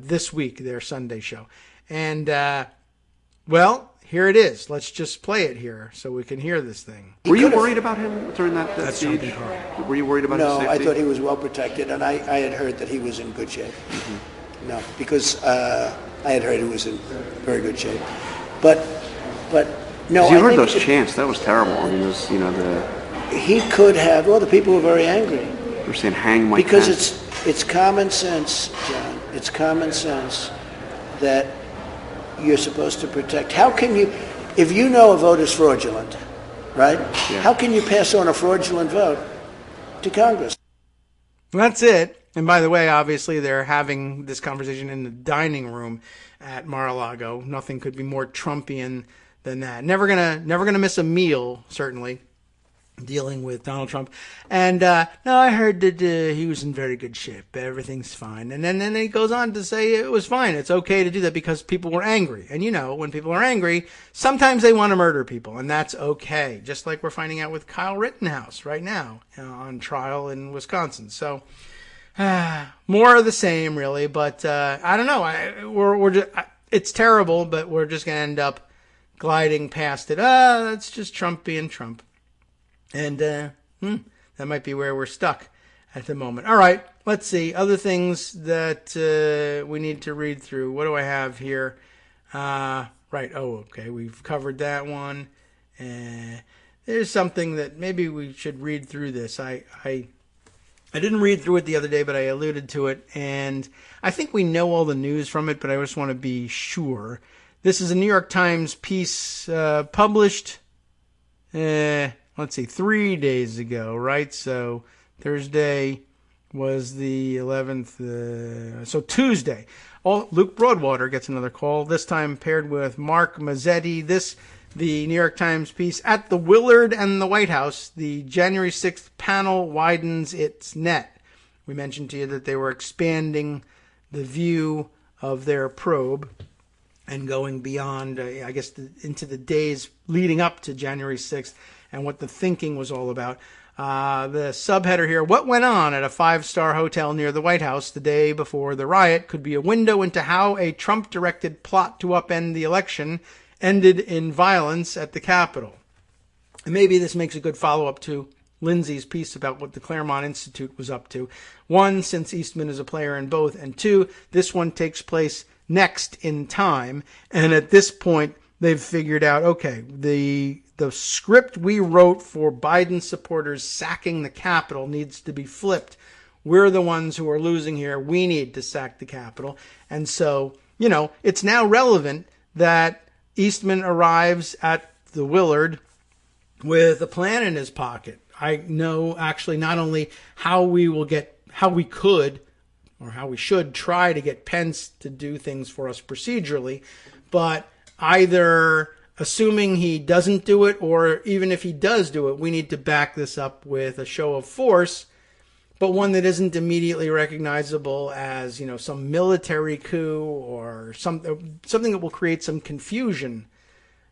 this week, their Sunday show. And, well, here it is. Let's just play it here so we can hear this thing. Were you worried about him during that siege? Were you worried about his safety? No, I thought he was well protected, and I had heard that he was in good shape. Mm-hmm. No, because I had heard he was in very good shape. But no. You heard those chants. That was terrible. I mean, it was, you know, he could have. Well, the people were very angry. They were saying, "Hang Mike Because Pence." it's common sense, John. It's common sense that you're supposed to protect. How can you, if you know a vote is fraudulent, right? Yeah. How can you pass on a fraudulent vote to Congress? That's it. And by the way, obviously they're having this conversation in the dining room at Mar-a-Lago. Nothing could be more Trumpian than that. Never gonna miss a meal, certainly, dealing with Donald Trump. And no, I heard that he was in very good shape. Everything's fine. And then he goes on to say it was fine. It's okay to do that because people were angry. And you know, when people are angry, sometimes they want to murder people, and that's okay. Just like we're finding out with Kyle Rittenhouse right now on trial in Wisconsin. So more of the same, really. But I don't know. We're just, it's terrible, but we're just going to end up gliding past it. That's just Trump being Trump. And that might be where we're stuck at the moment. All right, let's see. Other things that we need to read through. What do I have here? Right. Oh, okay. We've covered that one. There's something that maybe we should read through this. I didn't read through it the other day, but I alluded to it. And I think we know all the news from it, but I just want to be sure. This is a New York Times piece published, let's see, 3 days ago, right? So Thursday was the 11th. So Tuesday. Luke Broadwater gets another call, this time paired with Mark Mazzetti. The New York Times piece, At the Willard and the White House, the January 6th panel widens its net. We mentioned to you that they were expanding the view of their probe and going beyond, I guess, into the days leading up to January 6th and what the thinking was all about. The subheader here, what went on at a 5-star hotel near the White House the day before the riot could be a window into how a Trump-directed plot to upend the election ended in violence at the Capitol. And maybe this makes a good follow-up to Lindsay's piece about what the Claremont Institute was up to. One, since Eastman is a player in both, and two, this one takes place next in time, and at this point, they've figured out, okay, the script we wrote for Biden supporters sacking the Capitol needs to be flipped. We're the ones who are losing here. We need to sack the Capitol. And so, you know, it's now relevant that Eastman arrives at the Willard with a plan in his pocket. I know actually not only how we should try to get Pence to do things for us procedurally, but either assuming he doesn't do it, or even if he does do it, we need to back this up with a show of force, but one that isn't immediately recognizable as, you know, some military coup or something that will create some confusion,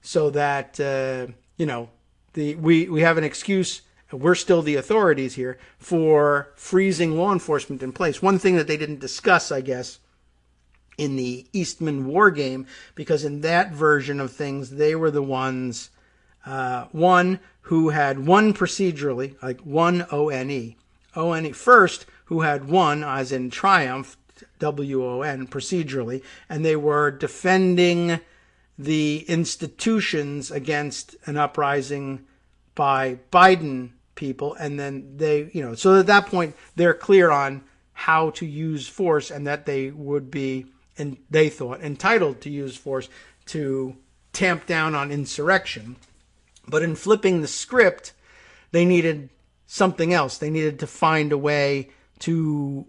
so that you know, we have an excuse. We're still the authorities here for freezing law enforcement in place. One thing that they didn't discuss, I guess, in the Eastman war game, because in that version of things, they were the ones, one who had won procedurally, like one ONE first, who had won, as in triumphed, WON, procedurally, and they were defending the institutions against an uprising by Biden people. And then they, so at that point, they're clear on how to use force and that they would be, and they thought, entitled to use force to tamp down on insurrection. But in flipping the script, they needed something else. They needed to find a way to,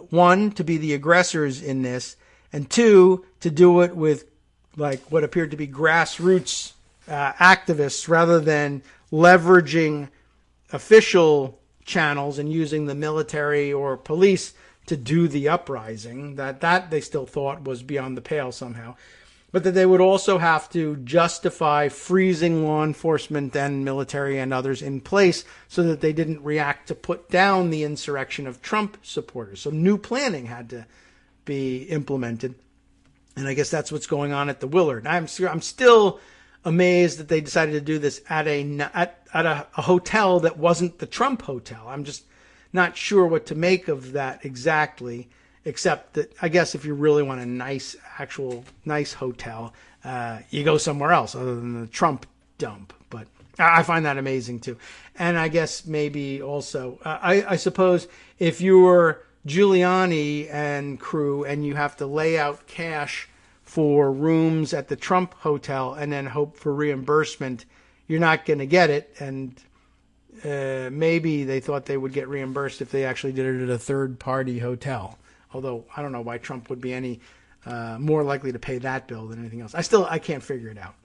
one, to be the aggressors in this, and two, to do it with like what appeared to be grassroots activists rather than leveraging official channels and using the military or police to do the uprising. That they still thought was beyond the pale somehow. But that they would also have to justify freezing law enforcement and military and others in place so that they didn't react to put down the insurrection of Trump supporters. So new planning had to be implemented. And I guess that's what's going on at the Willard. I'm still amazed that they decided to do this at a hotel that wasn't the Trump hotel. I'm just not sure what to make of that exactly. Except that I guess if you really want a nice hotel, you go somewhere else other than the Trump dump. But I find that amazing too. And I guess maybe also, I suppose if you're Giuliani and crew and you have to lay out cash for rooms at the Trump hotel and then hope for reimbursement, you're not going to get it. And maybe they thought they would get reimbursed if they actually did it at a third-party hotel. Although I don't know why Trump would be any more likely to pay that bill than anything else. I can't figure it out.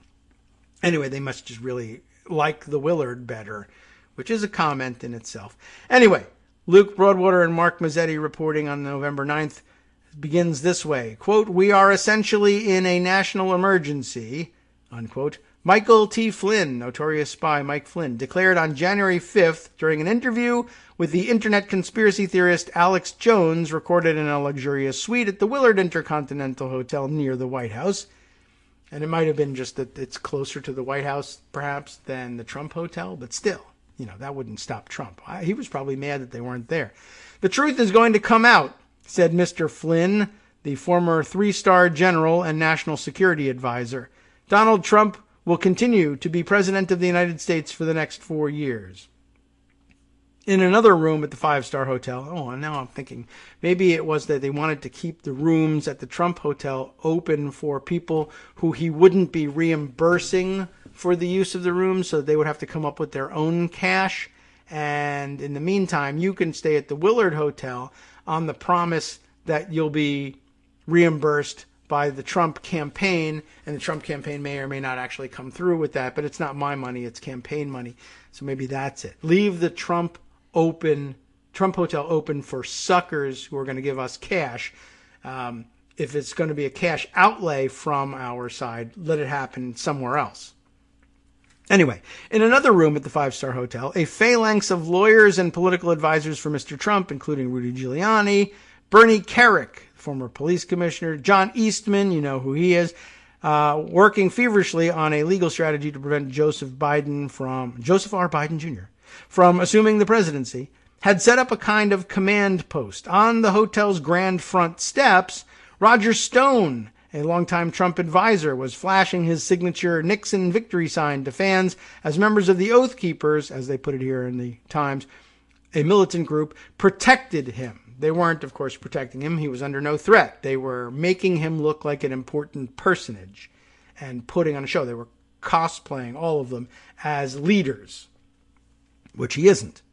Anyway, they must just really like the Willard better, which is a comment in itself. Anyway, Luke Broadwater and Mark Mazzetti reporting on November 9th begins this way. Quote, "We are essentially in a national emergency," unquote. Michael T. Flynn, notorious spy Mike Flynn, declared on January 5th during an interview with the internet conspiracy theorist Alex Jones, recorded in a luxurious suite at the Willard Intercontinental Hotel near the White House. And it might have been just that it's closer to the White House, perhaps, than the Trump Hotel, but still, that wouldn't stop Trump. He was probably mad that they weren't there. "The truth is going to come out," said Mr. Flynn, the former three-star general and national security advisor. "Donald Trump will continue to be president of the United States for the next 4 years." In another room at the five-star hotel, and now I'm thinking maybe it was that they wanted to keep the rooms at the Trump hotel open for people who he wouldn't be reimbursing for the use of the room, so they would have to come up with their own cash. And in the meantime, you can stay at the Willard Hotel on the promise that you'll be reimbursed by the Trump campaign, and the Trump campaign may or may not actually come through with that, but it's not my money, it's campaign money. So maybe that's it. Leave the Trump hotel open for suckers who are going to give us cash. If it's going to be a cash outlay from our side, let it happen somewhere else. Anyway, in another room at the five-star hotel, a phalanx of lawyers and political advisors for Mr. Trump, including Rudy Giuliani, Bernie Kerik, former police commissioner, John Eastman, you know who he is, working feverishly on a legal strategy to prevent Joseph R. Biden Jr. from assuming the presidency, had set up a kind of command post. On the hotel's grand front steps, Roger Stone, a longtime Trump advisor, was flashing his signature Nixon victory sign to fans as members of the Oath Keepers, as they put it here in the Times, a militant group, protected him. They weren't, of course, protecting him. He was under no threat. They were making him look like an important personage and putting on a show. They were cosplaying, all of them, as leaders, which he isn't.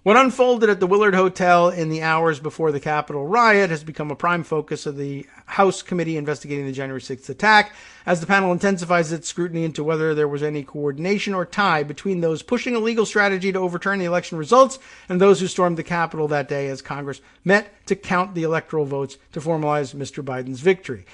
What unfolded at the Willard Hotel in the hours before the Capitol riot has become a prime focus of the House committee investigating the January 6th attack, as the panel intensifies its scrutiny into whether there was any coordination or tie between those pushing a legal strategy to overturn the election results and those who stormed the Capitol that day as Congress met to count the electoral votes to formalize Mr. Biden's victory.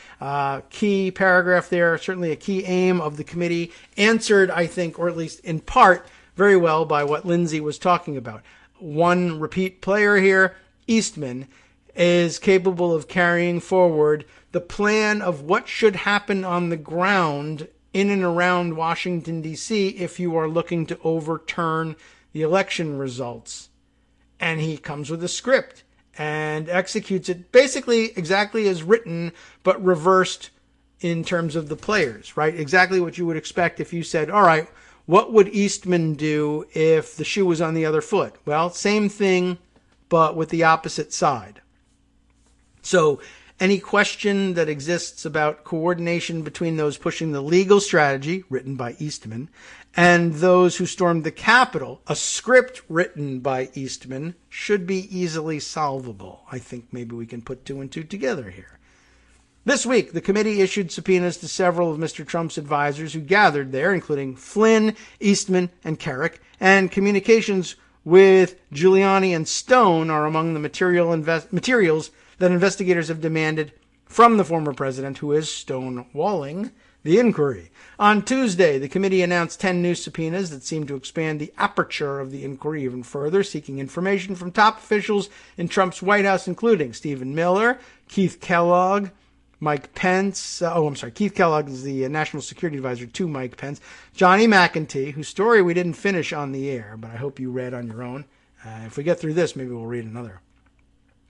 Key paragraph there, certainly a key aim of the committee, answered, I think, or at least in part, very well by what Lindsay was talking about. One repeat player here, Eastman, is capable of carrying forward the plan of what should happen on the ground in and around Washington, D.C. if you are looking to overturn the election results. And he comes with a script. and executes it basically exactly as written, but reversed in terms of the players, right? Exactly what you would expect if you said, all right, what would Eastman do if the shoe was on the other foot? Well, same thing, but with the opposite side. So any question that exists about coordination between those pushing the legal strategy, written by Eastman, and those who stormed the Capitol, a script written by Eastman, should be easily solvable. I think maybe we can put two and two together here. This week, the committee issued subpoenas to several of Mr. Trump's advisors who gathered there, including Flynn, Eastman, and Carrick, and communications with Giuliani and Stone are among the materials that investigators have demanded from the former president, who is stonewalling the inquiry. On Tuesday, the committee announced 10 new subpoenas that seem to expand the aperture of the inquiry even further, seeking information from top officials in Trump's White House, including Stephen Miller, Keith Kellogg, Mike Pence. Keith Kellogg is the national security advisor to Mike Pence. Johnny McEntee, whose story we didn't finish on the air, but I hope you read on your own. If we get through this, maybe we'll read another.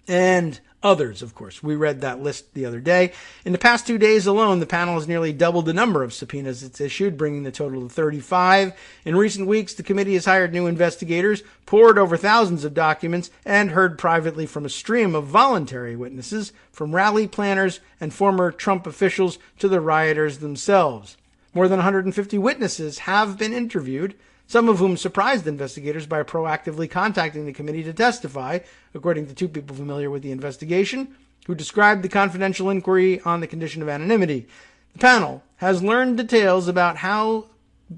And others, of course. We read that list the other day. In the past 2 days alone, the panel has nearly doubled the number of subpoenas it's issued, bringing the total to 35. In recent weeks, the committee has hired new investigators, pored over thousands of documents, and heard privately from a stream of voluntary witnesses, from rally planners and former Trump officials to the rioters themselves. More than 150 witnesses have been interviewed, some of whom surprised investigators by proactively contacting the committee to testify, according to two people familiar with the investigation, who described the confidential inquiry on the condition of anonymity. The panel has learned details about how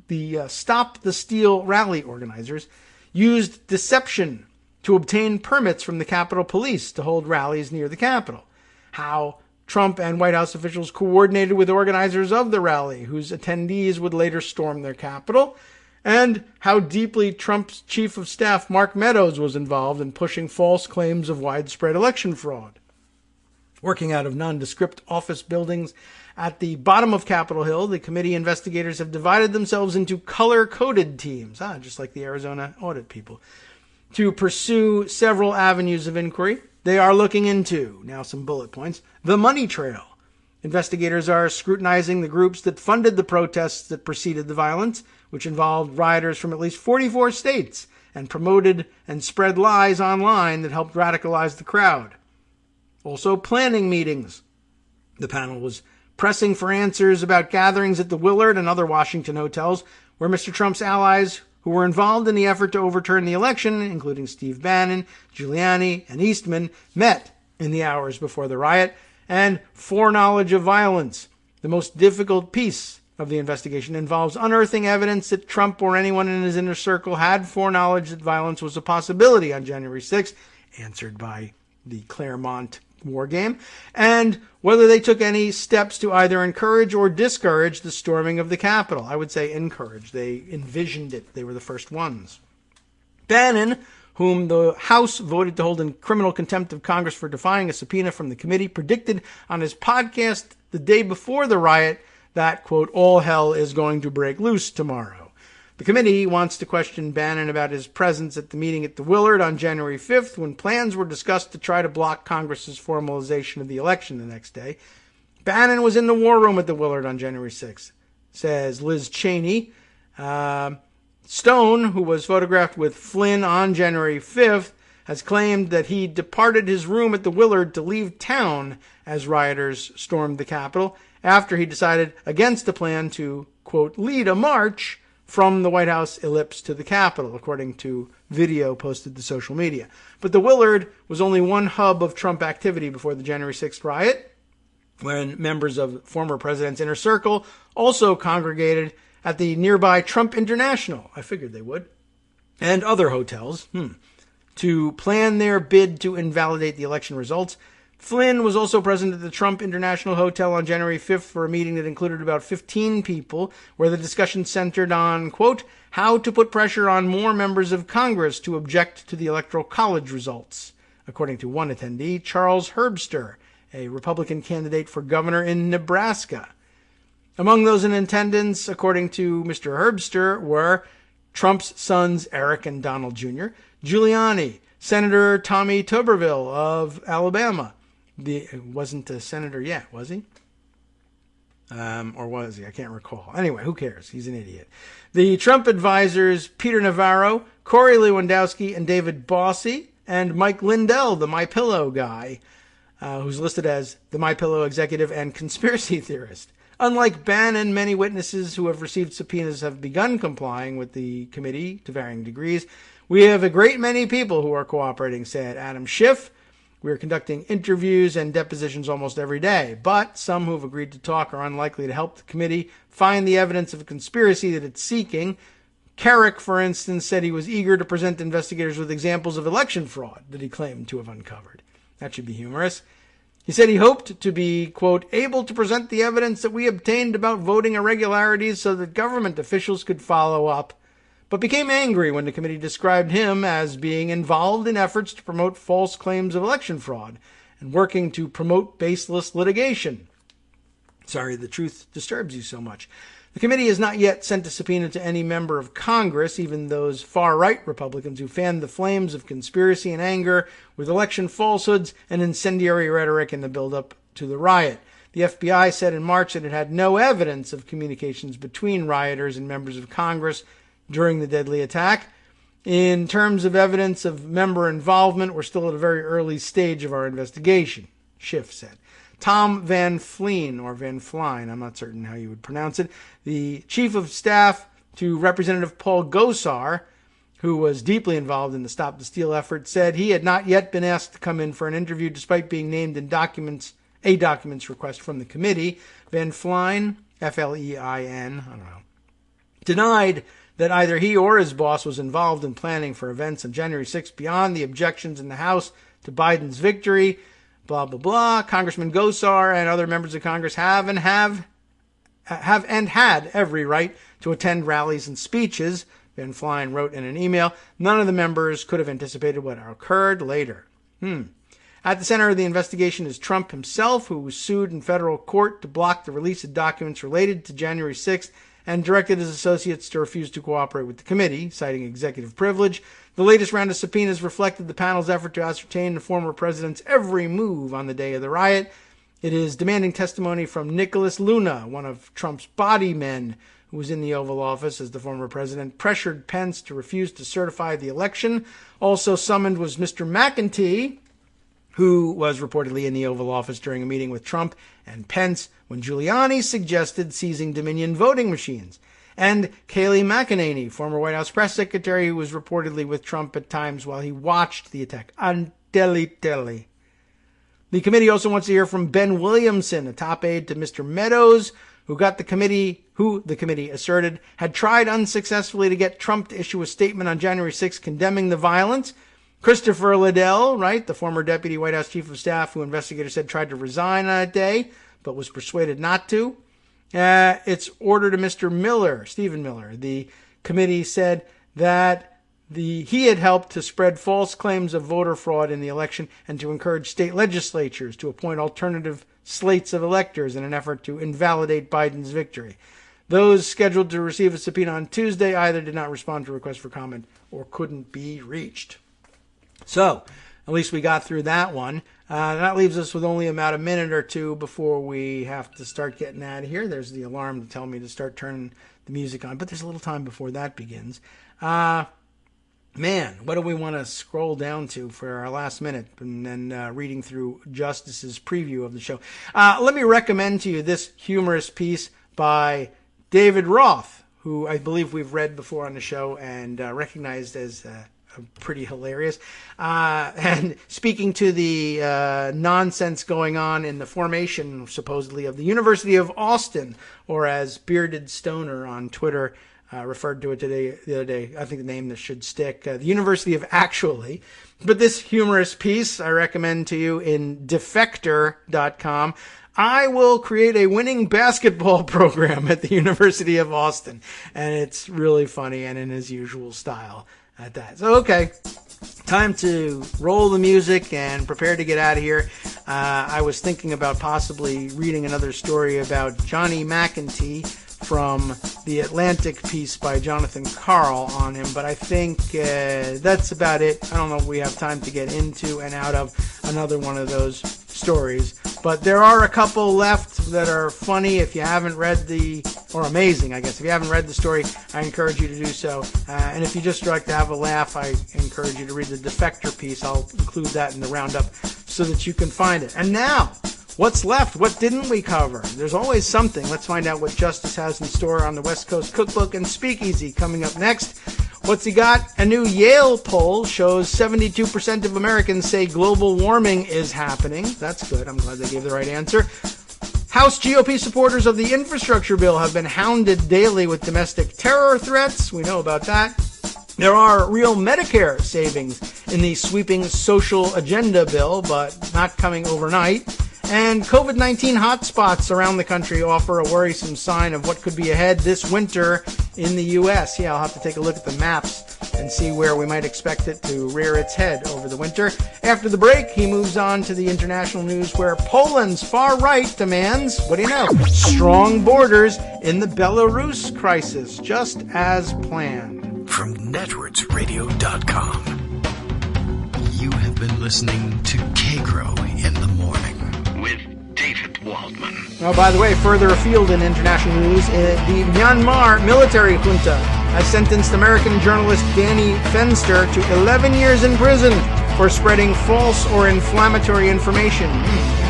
the Stop the Steal rally organizers used deception to obtain permits from the Capitol Police to hold rallies near the Capitol, how Trump and White House officials coordinated with organizers of the rally, whose attendees would later storm their Capitol, and how deeply Trump's chief of staff, Mark Meadows, was involved in pushing false claims of widespread election fraud. Working out of nondescript office buildings at the bottom of Capitol Hill, the committee investigators have divided themselves into color-coded teams, just like the Arizona audit people, to pursue several avenues of inquiry. They are looking into, now some bullet points, the money trail. Investigators are scrutinizing the groups that funded the protests that preceded the violence, which involved rioters from at least 44 states and promoted and spread lies online that helped radicalize the crowd. Also planning meetings. The panel was pressing for answers about gatherings at the Willard and other Washington hotels where Mr. Trump's allies who were involved in the effort to overturn the election, including Steve Bannon, Giuliani, and Eastman, met in the hours before the riot, and foreknowledge of violence. The most difficult piece of the investigation involves unearthing evidence that Trump or anyone in his inner circle had foreknowledge that violence was a possibility on January 6th, answered by the Claremont war game, and whether they took any steps to either encourage or discourage the storming of the Capitol. I would say encourage. They envisioned it. They were the first ones. Bannon, whom the House voted to hold in criminal contempt of Congress for defying a subpoena from the committee, predicted on his podcast the day before the riot that, quote, all hell is going to break loose tomorrow. The committee wants to question Bannon about his presence at the meeting at the Willard on January 5th when plans were discussed to try to block Congress's formalization of the election the next day. Bannon was in the war room at the Willard on January 6th, says Liz Cheney. Stone, who was photographed with Flynn on January 5th, has claimed that he departed his room at the Willard to leave town as rioters stormed the Capitol after he decided against a plan to, quote, lead a march from the White House ellipse to the Capitol, according to video posted to social media. But the Willard was only one hub of Trump activity before the January 6th riot, when members of former president's inner circle also congregated at the nearby Trump International, I figured they would, and other hotels, to plan their bid to invalidate the election results. Flynn was also present at the Trump International Hotel on January 5th for a meeting that included about 15 people, where the discussion centered on, quote, how to put pressure on more members of Congress to object to the Electoral College results, according to one attendee, Charles Herbster, a Republican candidate for governor in Nebraska. Among those in attendance, according to Mr. Herbster, were Trump's sons Eric and Donald Jr., Giuliani, Senator Tommy Tuberville of Alabama. Wasn't a senator yet, was he? Or was he? I can't recall. Anyway, who cares? He's an idiot. The Trump advisors Peter Navarro, Corey Lewandowski, and David Bossie, and Mike Lindell, the MyPillow guy, who's listed as the MyPillow executive and conspiracy theorist. Unlike Bannon, many witnesses who have received subpoenas have begun complying with the committee to varying degrees. We have a great many people who are cooperating, said Adam Schiff. We are conducting interviews and depositions almost every day, but some who have agreed to talk are unlikely to help the committee find the evidence of a conspiracy that it's seeking. Carrick, for instance, said he was eager to present investigators with examples of election fraud that he claimed to have uncovered. That should be humorous. He said he hoped to be, quote, able to present the evidence that we obtained about voting irregularities so that government officials could follow up, but became angry when the committee described him as being involved in efforts to promote false claims of election fraud and working to promote baseless litigation. Sorry, the truth disturbs you so much. The committee has not yet sent a subpoena to any member of Congress, even those far-right Republicans who fanned the flames of conspiracy and anger with election falsehoods and incendiary rhetoric in the build-up to the riot. The FBI said in March that it had no evidence of communications between rioters and members of Congress during the deadly attack. In terms of evidence of member involvement, we're still at a very early stage of our investigation, Schiff said. Tom Van Fleen, or Van Flein, I'm not certain how you would pronounce it, the chief of staff to Representative Paul Gosar, who was deeply involved in the Stop the Steal effort, said he had not yet been asked to come in for an interview despite being named in documents request from the committee. Van Flein, F-L-E-I-N, I don't know, denied that either he or his boss was involved in planning for events on January 6th beyond the objections in the House to Biden's victory. Blah, blah, blah. Congressman Gosar and other members of Congress have had every right to attend rallies and speeches, Van Flein wrote in an email. None of the members could have anticipated what occurred later. At the center of the investigation is Trump himself, who was sued in federal court to block the release of documents related to January 6th and directed his associates to refuse to cooperate with the committee, citing executive privilege. The latest round of subpoenas reflected the panel's effort to ascertain the former president's every move on the day of the riot. It is demanding testimony from Nicholas Luna, one of Trump's body men, who was in the Oval Office as the former president pressured Pence to refuse to certify the election. Also summoned was Mr. McEntee, who was reportedly in the Oval Office during a meeting with Trump and Pence when Giuliani suggested seizing Dominion voting machines. And Kayleigh McEnany, former White House press secretary, who was reportedly with Trump at times while he watched the attack on telly. The committee also wants to hear from Ben Williamson, a top aide to Mr. Meadows, who the committee asserted had tried unsuccessfully to get Trump to issue a statement on January 6th condemning the violence. Christopher Liddell, the former deputy White House chief of staff, who investigators said tried to resign on that day, but was persuaded not to. Its order to Mr. Miller, Stephen Miller. The committee said that he had helped to spread false claims of voter fraud in the election and to encourage state legislatures to appoint alternative slates of electors in an effort to invalidate Biden's victory. Those scheduled to receive a subpoena on Tuesday either did not respond to requests for comment or couldn't be reached. So, at least we got through that one. That leaves us with only about a minute or two before we have to start getting out of here. There's the alarm to tell me to start turning the music on, but there's a little time before that begins. Man, what do we want to scroll down to for our last minute and then reading through Justice's preview of the show? Let me recommend to you this humorous piece by David Roth, who I believe we've read before on the show and recognized as pretty hilarious. And speaking to the nonsense going on in the formation, supposedly, of the University of Austin, or as Bearded Stoner on Twitter referred to it the other day, I think the name that should stick, the University of Actually. But this humorous piece I recommend to you in defector.com. I will create a winning basketball program at the University of Austin. And it's really funny and in his usual style at that. So, okay, time to roll the music and prepare to get out of here. I was thinking about possibly reading another story about Johnny McEntee from the Atlantic piece by Jonathan Karl on him, but I think that's about it. I don't know if we have time to get into and out of another one of those stories, but there are a couple left that are funny if you haven't read or amazing, I guess. If you haven't read the story, I encourage you to do so. And if you just like to have a laugh, I encourage you to read the Defector piece. I'll include that in the roundup so that you can find it. And now, what's left? What didn't we cover? There's always something. Let's find out what Justice has in store on the West Coast Cookbook and Speakeasy coming up next. What's he got? A new Yale poll shows 72% of Americans say global warming is happening. That's good. I'm glad they gave the right answer. House GOP supporters of the infrastructure bill have been hounded daily with domestic terror threats. We know about that. There are real Medicare savings in the sweeping social agenda bill, but not coming overnight. And COVID-19 hotspots around the country offer a worrisome sign of what could be ahead this winter in the U.S. Yeah, I'll have to take a look at the maps and see where we might expect it to rear its head over the winter. After the break, he moves on to the international news where Poland's far right demands, what do you know, strong borders in the Belarus crisis, just as planned. From networksradio.com, you have been listening to Kagro in the Morning with David Waldman. Oh, by the way, further afield in international news, the Myanmar military junta has sentenced American journalist Danny Fenster to 11 years in prison for spreading false or inflammatory information.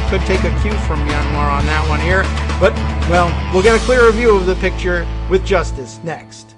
Could take a cue from Myanmar on that one here. But, well, we'll get a clearer view of the picture with Justice next.